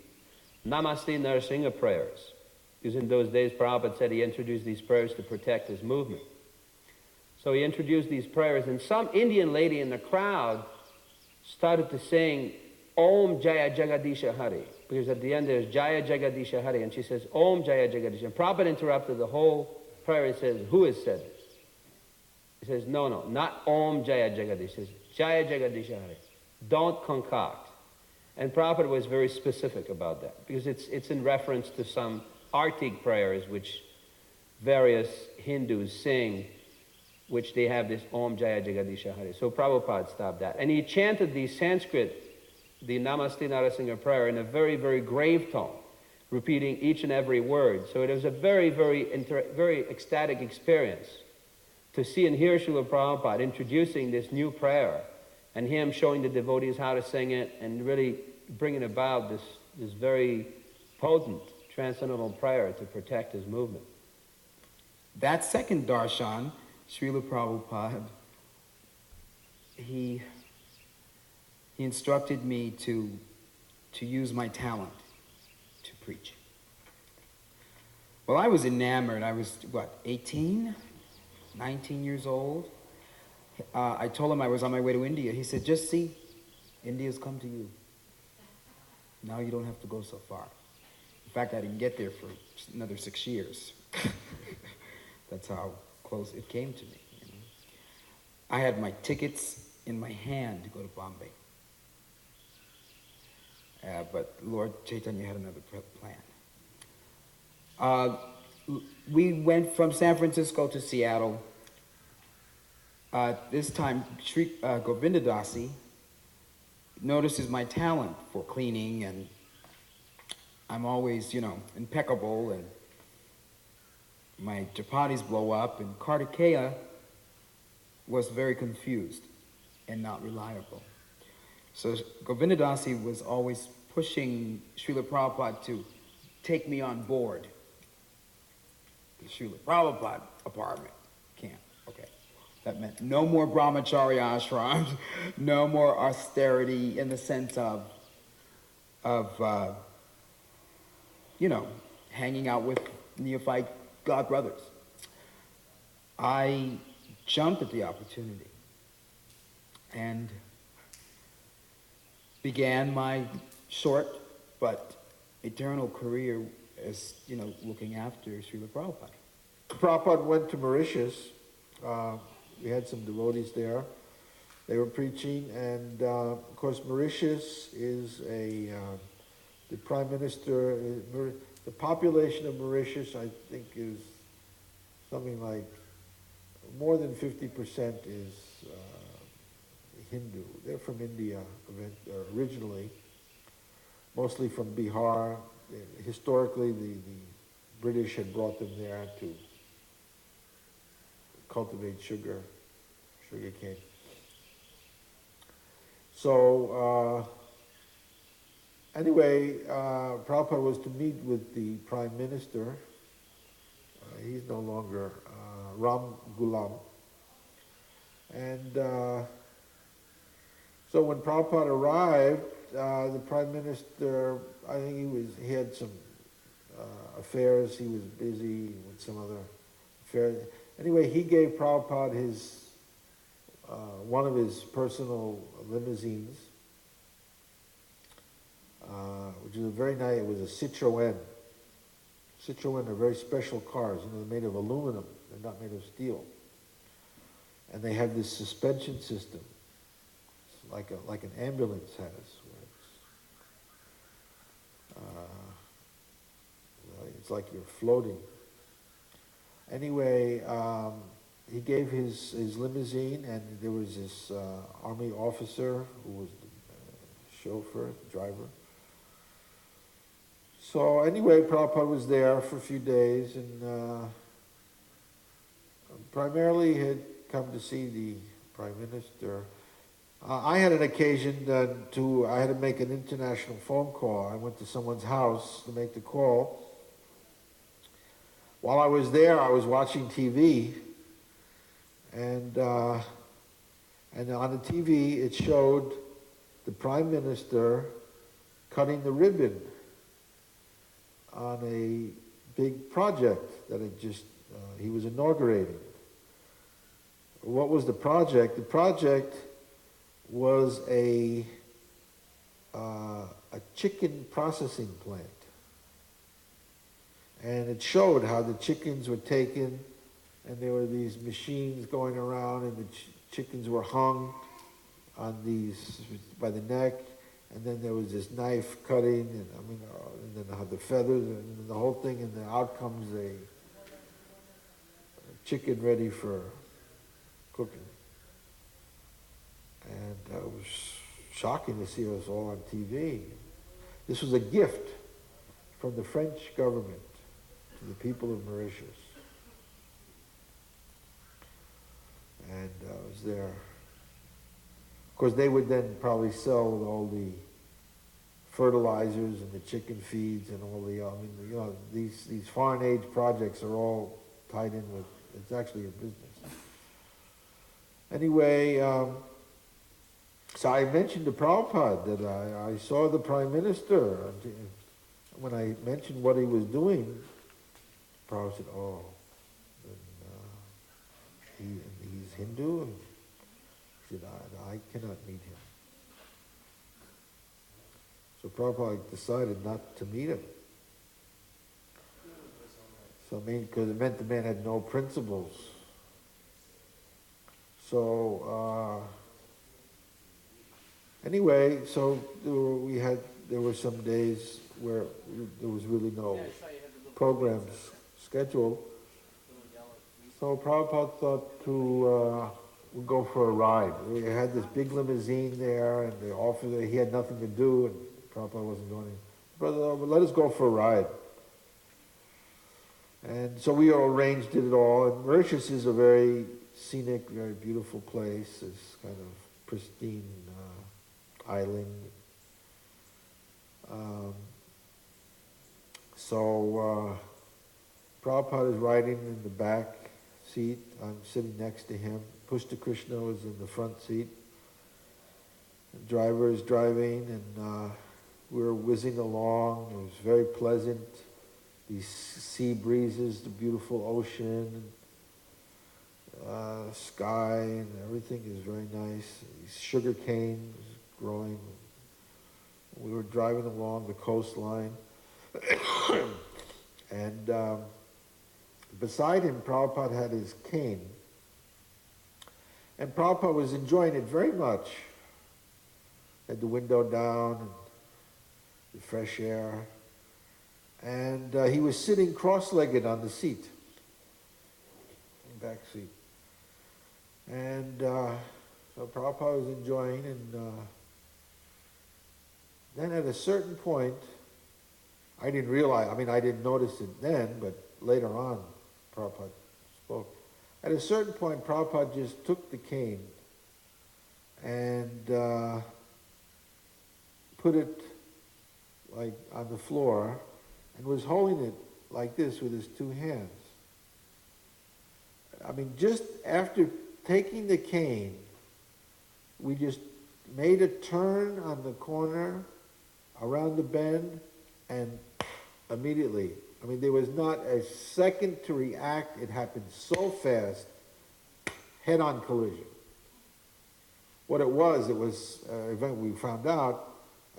Namaste Narasimha prayers. Because in those days, Prabhupada said he introduced these prayers to protect his movement. So he introduced these prayers, and some Indian lady in the crowd started to sing Om Jaya Jagadisha Hare. Because at the end there's Jaya Jagadisha Hare, and she says Om Jaya Jagadisha. And Prabhupada interrupted the whole prayer and says, who has said this? He says, no, not Om Jaya Jagadisha. He says, Jaya Jagadisha Hare. Don't concoct. And Prabhupada was very specific about that, because it's in reference to some Artik prayers which various Hindus sing, which they have this Om Jaya Jagadisha Hare. So Prabhupada stopped that. And he chanted the Sanskrit, the Namaste Narasingha prayer in a very, very grave tone, repeating each and every word. So it was a very, very ecstatic experience to see and hear Srila Prabhupada introducing this new prayer and him showing the devotees how to sing it and really bringing about this very potent transcendental prayer to protect his movement. That second darshan, Srila Prabhupada, he instructed me to use my talent to preach. Well, I was enamored. I was, 18, 19 years old. I told him I was on my way to India. He said, just see, India's come to you. Now you don't have to go so far. In fact, I didn't get there for another 6 years. That's how close it came to me. You know? I had my tickets in my hand to go to Bombay. But Lord Chaitanya had another plan. We went from San Francisco to Seattle. This time, Sri Govindadasi notices my talent for cleaning, and I'm always, impeccable, and my chapatis blow up, and Kartikeya was very confused and not reliable. So Govindadasi was always pushing Srila Prabhupada to take me on board. The Srila Prabhupada apartment camp, okay. That meant no more brahmacharya ashrams, no more austerity in the sense of hanging out with neophyte God brothers. I jumped at the opportunity and began my short but eternal career as, looking after Srila Prabhupada. Prabhupada went to Mauritius. We had some devotees there. They were preaching, and of course Mauritius is the Prime Minister, the population of Mauritius, I think, is something like more than 50% is Hindu. They're from India originally, mostly from Bihar. Historically, the British had brought them there to cultivate sugar cane. So anyway, Prabhupada was to meet with the Prime Minister. He's no longer Ram Gulam. And so when Prabhupada arrived, the Prime Minister, I think he had some affairs. He was busy with some other affairs. Anyway, he gave Prabhupada one of his personal limousines, which is a very nice, it was a Citroën. Citroën are very special cars, they're made of aluminum, they're not made of steel. And they have this suspension system, it's like an ambulance has, where it's like you're floating. Anyway, he gave his limousine, and there was this army officer who was the chauffeur, driver. So anyway, Prabhupada was there for a few days, and primarily he had come to see the Prime Minister. I had an occasion I had to make an international phone call. I went to someone's house to make the call. While I was there, I was watching TV, and on the TV it showed the Prime Minister cutting the ribbon on a big project that he was inaugurating. What was the project? The project was a chicken processing plant. And it showed how the chickens were taken, and there were these machines going around, and the chickens were hung on by the neck, and then there was this knife cutting, and then the feathers, and the whole thing, and the out comes chicken ready for cooking. And it was shocking to see us all on TV. This was a gift from the French government to the people of Mauritius. And I was there. Of course, they would then probably sell all the fertilizers and the chicken feeds and all the, these foreign aid projects are all tied in with, it's actually a business. Anyway, so I mentioned to Prabhupada that I saw the Prime Minister. When I mentioned what he was doing, Prabhupada said, oh, he's Hindu? And he said, I cannot meet him. So Prabhupada decided not to meet him. So because it meant the man had no principles. So anyway, so there were some days where there was really no programs scheduled. So Prabhupada thought to go for a ride. We had this big limousine there, and they offered that he had nothing to do, and Prabhupada wasn't going. Brother, let us go for a ride. And so we all arranged it all. And Mauritius is a very scenic, very beautiful place. It's kind of pristine island. So Prabhupada is riding in the back seat. I'm sitting next to him. Pushta Krishna was in the front seat. The driver is driving, and we were whizzing along. It was very pleasant. These sea breezes, the beautiful ocean, sky, and everything is very nice. Sugar cane was growing. We were driving along the coastline, and beside him, Prabhupada had his cane. And Prabhupada was enjoying it very much. Had the window down, and the fresh air. And he was sitting cross-legged on the seat, back seat. And so Prabhupada was enjoying, and then at a certain point, I didn't realize, I didn't notice it then, but later on, Prabhupada spoke. At a certain point, Prabhupada just took the cane and put it like on the floor and was holding it like this with his two hands. Just after taking the cane, we just made a turn on the corner, around the bend, and immediately, there was not a second to react. It happened so fast, head-on collision. What it was an event we found out,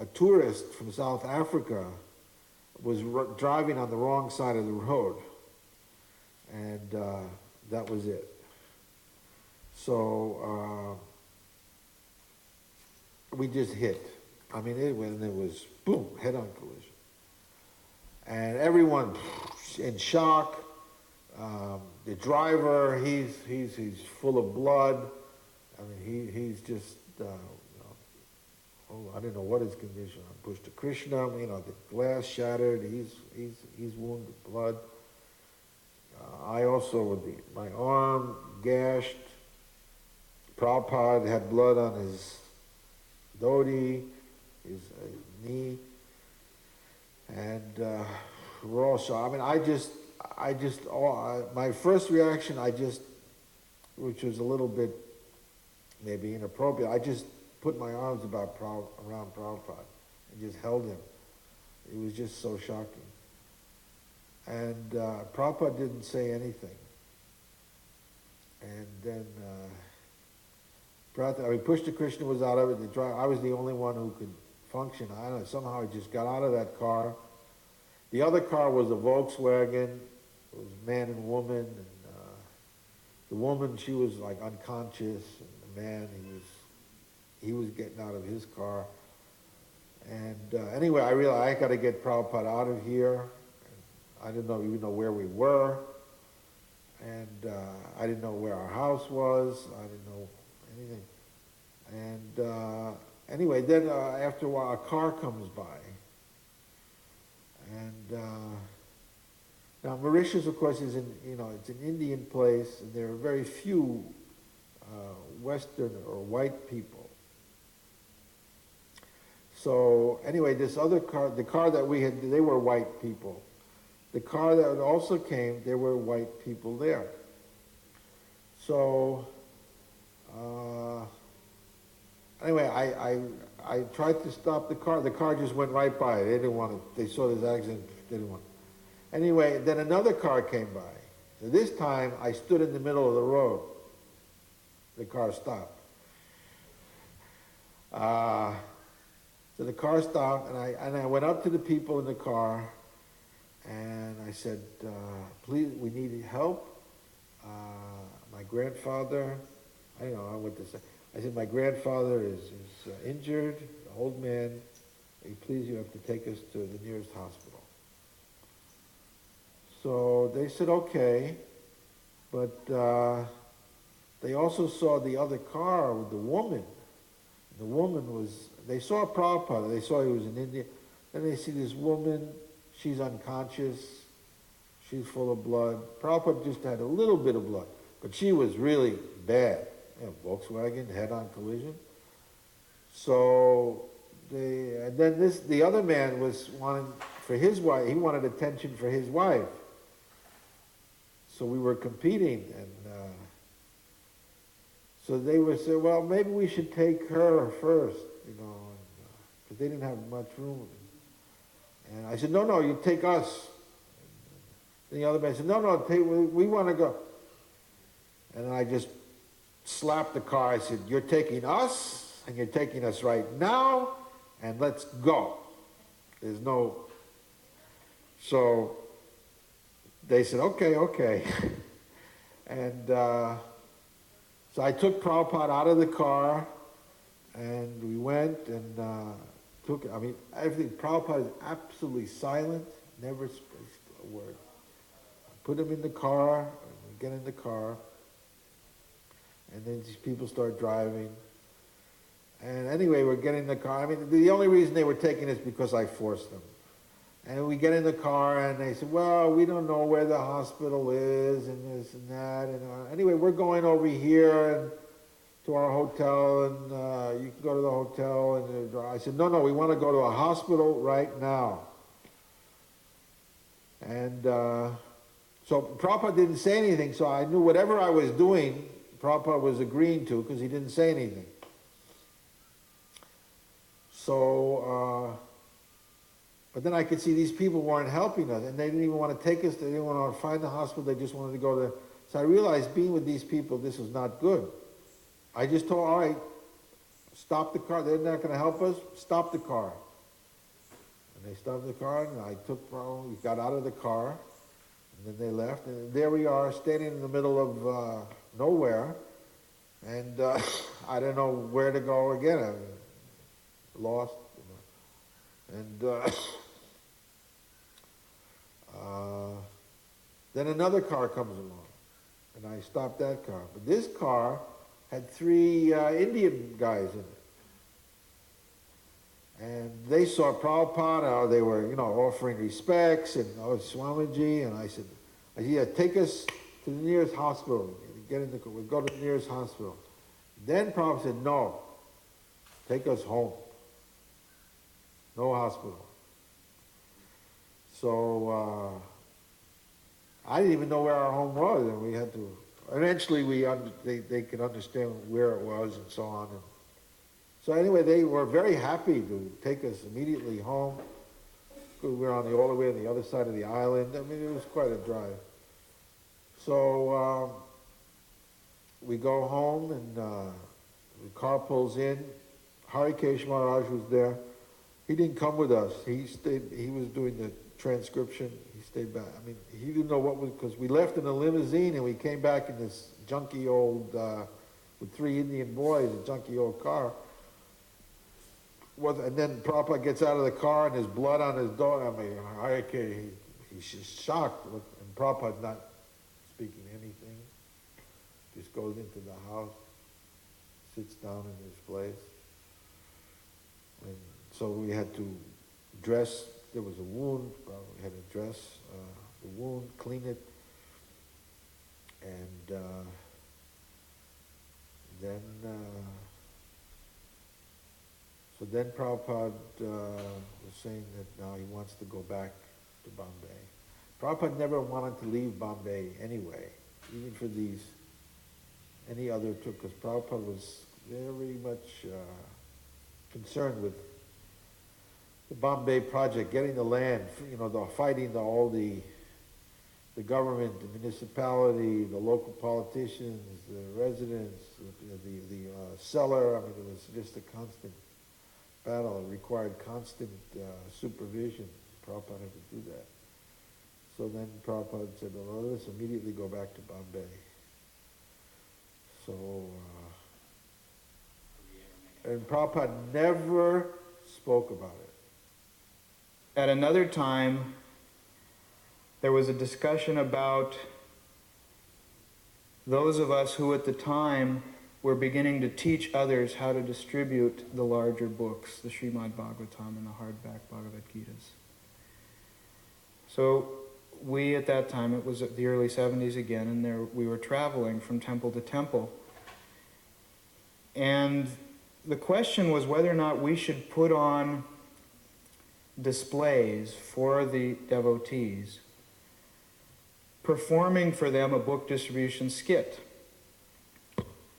a tourist from South Africa was driving on the wrong side of the road, and that was it. So we just hit. It was boom, head-on collision, and everyone in shock. The driver, he's full of blood. He's just. I didn't know what his condition. I pushed to Krishna. The glass shattered. He's wounded, blood. I also with my arm gashed. Prabhupada had blood on his dhoti, his knee, and we're all shocked. My first reaction, which was a little bit maybe inappropriate, I just put my arms around Prabhupada and just held him. It was just so shocking. And Prabhupada didn't say anything. And then Pushta Krishna was out of it. I was the only one who could function. I don't know, somehow I just got out of that car. The other car was a Volkswagen. It was man and woman. And the woman, she was like unconscious. And the man, he was getting out of his car. And anyway, I realized I got to get Prabhupada out of here. I didn't even know where we were. And I didn't know where our house was. I didn't know anything. And anyway, then after a while, a car comes by. And now Mauritius, of course, is it's an Indian place, and there are very few Western or white people. So anyway, this other car, the car that we had, they were white people. The car that also came, there were white people there. So anyway, I tried to stop the car. The car just went right by. They didn't want it. They saw this accident. They didn't want it. Anyway, then another car came by. So this time, I stood in the middle of the road. The car stopped. So the car stopped, and I went up to the people in the car, and I said, please, we need help. My grandfather, I don't know what to say. I said, my grandfather is injured, an old man. Please, you have to take us to the nearest hospital. So they said, okay, but they also saw the other car with the woman. The woman was, they saw Prabhupada, they saw he was in India. Then they see this woman, she's unconscious, she's full of blood. Prabhupada just had a little bit of blood, but she was really bad. Volkswagen, head-on collision. So and then the other man was wanting for his wife, he wanted attention for his wife. So we were competing, and so they would say, well, maybe we should take her first, because they didn't have much room. And I said, no, you take us. And the other man said, no, we want to go. And then I just slapped the car. I said, you're taking us, and you're taking us right now, and let's go. There's no... So they said, okay. And so I took Prabhupada out of the car, and we went and everything. Prabhupada is absolutely silent, never speaks a word. I put him in the car, we get in the car, and then these people start driving. And anyway, we're getting in the car. The only reason they were taking us because I forced them. And we get in the car, and they said, well, we don't know where the hospital is, and this and that. And anyway, we're going over here and to our hotel, and you can go to the hotel. And I said, no, we want to go to a hospital right now. And so Prabhupada didn't say anything, so I knew whatever I was doing, Prabhupada was agreeing to, because he didn't say anything. So... but then I could see these people weren't helping us, and they didn't even want to take us. They didn't want to find the hospital. They just wanted to go to... So I realized being with these people, this was not good. I just told, all right, stop the car. They're not going to help us. Stop the car. And they stopped the car, and we got out of the car, and then they left. And there we are, standing in the middle of nowhere, and I don't know where to go again. I mean, lost. And then another car comes along, and I stopped that car. But this car had 3 Indian guys in it. And they saw Prabhupada, they were, offering respects, and, Swamiji, and I said, yeah, take us to the nearest hospital. We'll go to the nearest hospital. Then Prabhupada said, no, take us home. No hospital. So I didn't even know where our home was, and we had to. Eventually, they could understand where it was and so on. And so anyway, they were very happy to take us immediately home. We were all the way on the other side of the island. It was quite a drive. So we go home, and the car pulls in. Hare Maharaj was there. He didn't come with us. He stayed. He was doing the transcription. He stayed back. He didn't know what was, because we left in a limousine and we came back in this junky old, with 3 Indian boys, a junky old car. And then Prabhupada gets out of the car and there's blood on his door. He's just shocked. And Prabhupada's not speaking anything. just goes into the house, sits down in his place. And so we had to dress, there was a wound, we had to dress the wound, clean it, and so then Prabhupada was saying that now he wants to go back to Bombay. Prabhupada never wanted to leave Bombay anyway, even for any other tour, because Prabhupada was very much concerned with the Bombay project, getting the land, fighting all the government, the municipality, the local politicians, the residents, the seller. I mean, it was just a constant battle. It required constant supervision. Prabhupada had to do that. So then Prabhupada said, well, let us immediately go back to Bombay. So, and Prabhupada never spoke about it. At another time, there was a discussion about those of us who at the time were beginning to teach others how to distribute the larger books, the Srimad Bhagavatam and the hardback Bhagavad Gitas. So we at that time, it was the early 70s again, and we were traveling from temple to temple. And the question was whether or not we should put on displays for the devotees, performing for them a book distribution skit.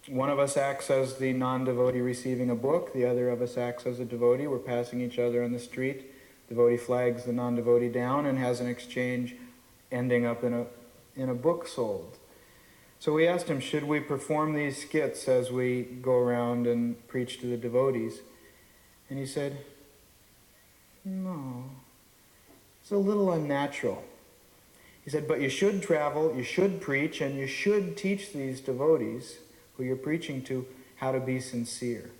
One of us acts as the non-devotee receiving a book, the other of us acts as a devotee. We're passing each other on the street. Devotee flags the non-devotee down and has an exchange ending up in a book sold. So we asked him, should we perform these skits as we go around and preach to the devotees? And he said, no, it's a little unnatural. He said, but you should travel, you should preach, and you should teach these devotees who you're preaching to how to be sincere.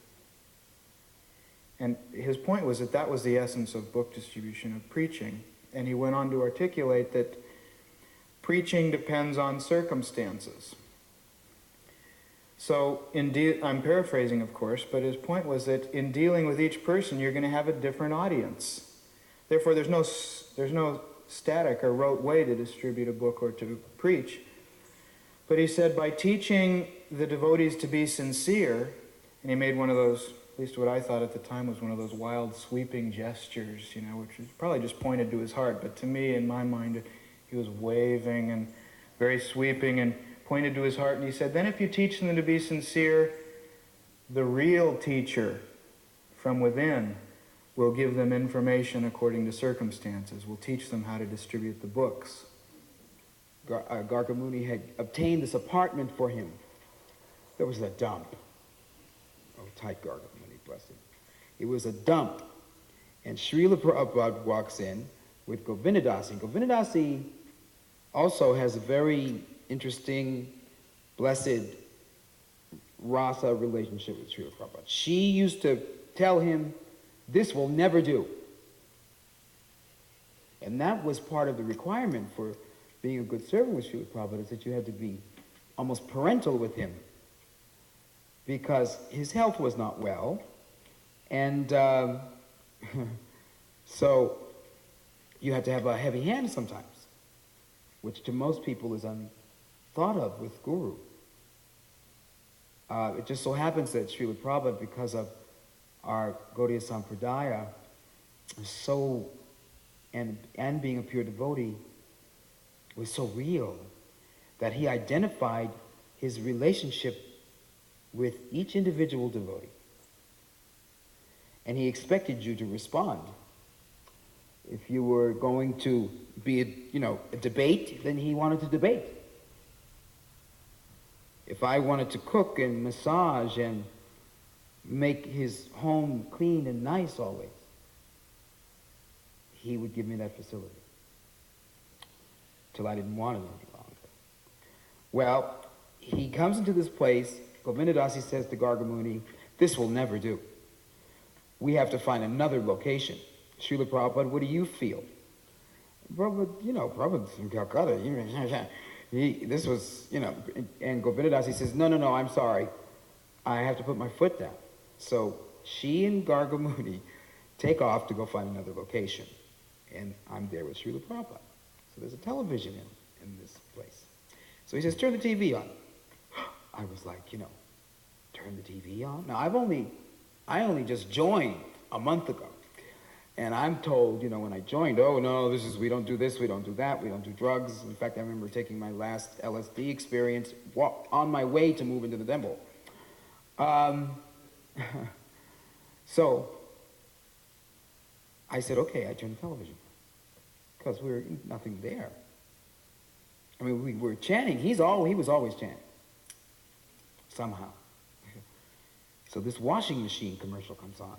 And his point was that was the essence of book distribution, of preaching. And he went on to articulate that preaching depends on circumstances. So, I'm paraphrasing, of course, but his point was that in dealing with each person, you're going to have a different audience. Therefore, there's no static or rote way to distribute a book or to preach. But he said by teaching the devotees to be sincere, and he made one of those, at least what I thought at the time was one of those wild sweeping gestures, which was probably just pointed to his heart, but to me, in my mind, he was waving and very sweeping and pointed to his heart, and he said, then if you teach them to be sincere, the real teacher from within will give them information according to circumstances, will teach them how to distribute the books. Garga Muni had obtained this apartment for him. There was a dump. Oh, tight Garga Muni, bless him. It was a dump. And Srila Prabhupada walks in with Govindadasi. Govindadasi also has a very interesting, blessed rasa relationship with Srila Prabhupada. She used to tell him, this will never do. And that was part of the requirement for being a good servant with Srila Prabhupada, is that you had to be almost parental with him, because his health was not well, and so you had to have a heavy hand sometimes, which to most people is unthought of with Guru. It just so happens that Srila Prabhupada, because of our Gaudiya Sampradaya, and being a pure devotee, was so real that he identified his relationship with each individual devotee. And he expected you to respond. If you were going to be a debate, then he wanted to debate. If I wanted to cook and massage and make his home clean and nice always, he would give me that facility. Till I didn't want it any longer. Well, he comes into this place. Govindadasi says to Garga Muni, this will never do. We have to find another location. Srila Prabhupada, what do you feel? Prabhupada, Prabhupada's from Calcutta. this was, and Govindadas, he says, no, I'm sorry. I have to put my foot down. So she and Gargamuni take off to go find another location. And I'm there with Srila Prabhupada. So there's a television in this place. So he says, turn the TV on. I was like, turn the TV on? Now, I only just joined a month ago. And I'm told, when I joined, oh no, we don't do this, we don't do that, we don't do drugs. In fact, I remember taking my last LSD experience on my way to move into the temple. So I said, okay, I turned the television. Because we were nothing there. I mean, we were chanting. He was always chanting. Somehow. So this washing machine commercial comes on.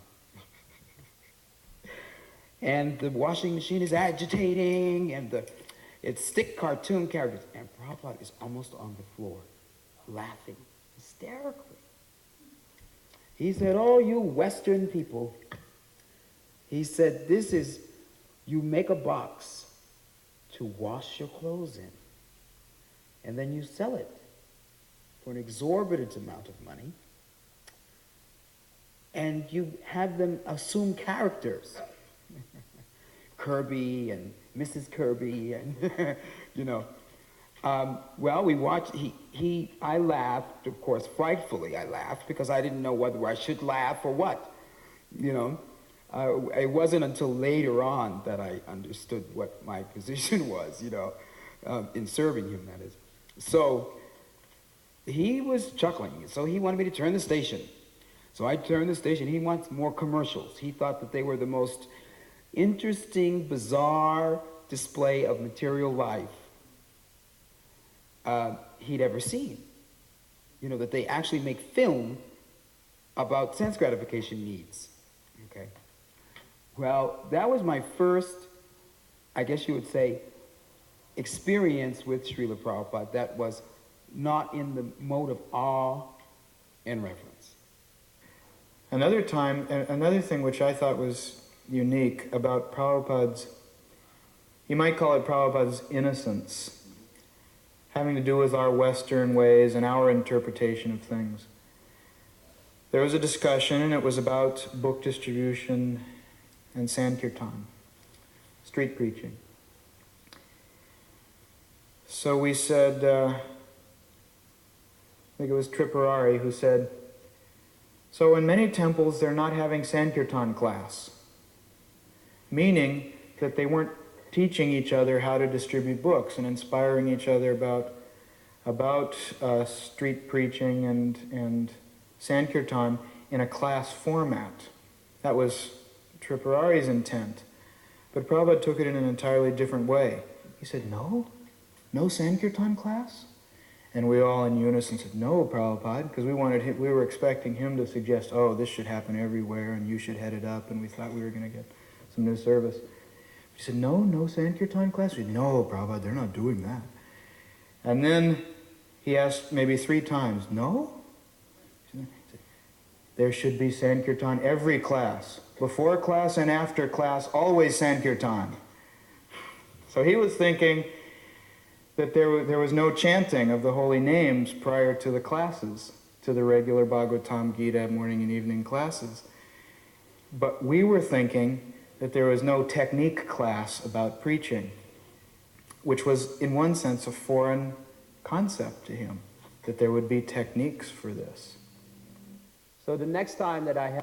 And the washing machine is agitating, and it's stick cartoon characters. And Prabhupada is almost on the floor, laughing hysterically. He said, oh, you Western people. He said, you make a box to wash your clothes in, and then you sell it for an exorbitant amount of money, and you have them assume characters. Kirby and Mrs. Kirby and, well, we watched, I laughed, of course, frightfully I laughed, because I didn't know whether I should laugh or what, It wasn't until later on that I understood what my position was, in serving him, that is. So he was chuckling. So he wanted me to turn the station. So I turned the station. He wants more commercials. He thought that they were the most interesting, bizarre display of material life he'd ever seen. That they actually make film about sense gratification needs. Okay. Well, that was my first, I guess you would say, experience with Srila Prabhupada that was not in the mode of awe and reverence. Another thing which I thought was unique about Prabhupada's, you might call it Prabhupada's innocence, having to do with our Western ways and our interpretation of things. There was a discussion, and it was about book distribution and Sankirtan, street preaching. So we said, I think it was Tripurari who said, so in many temples they're not having Sankirtan class, meaning that they weren't teaching each other how to distribute books and inspiring each other about street preaching and Sankirtan in a class format. That was Tripurari's intent. But Prabhupada took it in an entirely different way. He said, no Sankirtan class? And we all in unison said, no, Prabhupada, because we were expecting him to suggest, oh, this should happen everywhere and you should head it up, and we thought we were going to get some new service. He said, no Sankirtan class? We said, no, Prabhupada, they're not doing that. And then he asked maybe 3 times, no? There should be Sankirtan every class. Before class and after class, always Sankirtan. So he was thinking that there was no chanting of the holy names prior to the classes, to the regular Bhagavatam Gita morning and evening classes. But we were thinking that there was no technique class about preaching, which was in one sense a foreign concept to him, that there would be techniques for this. So the next time that I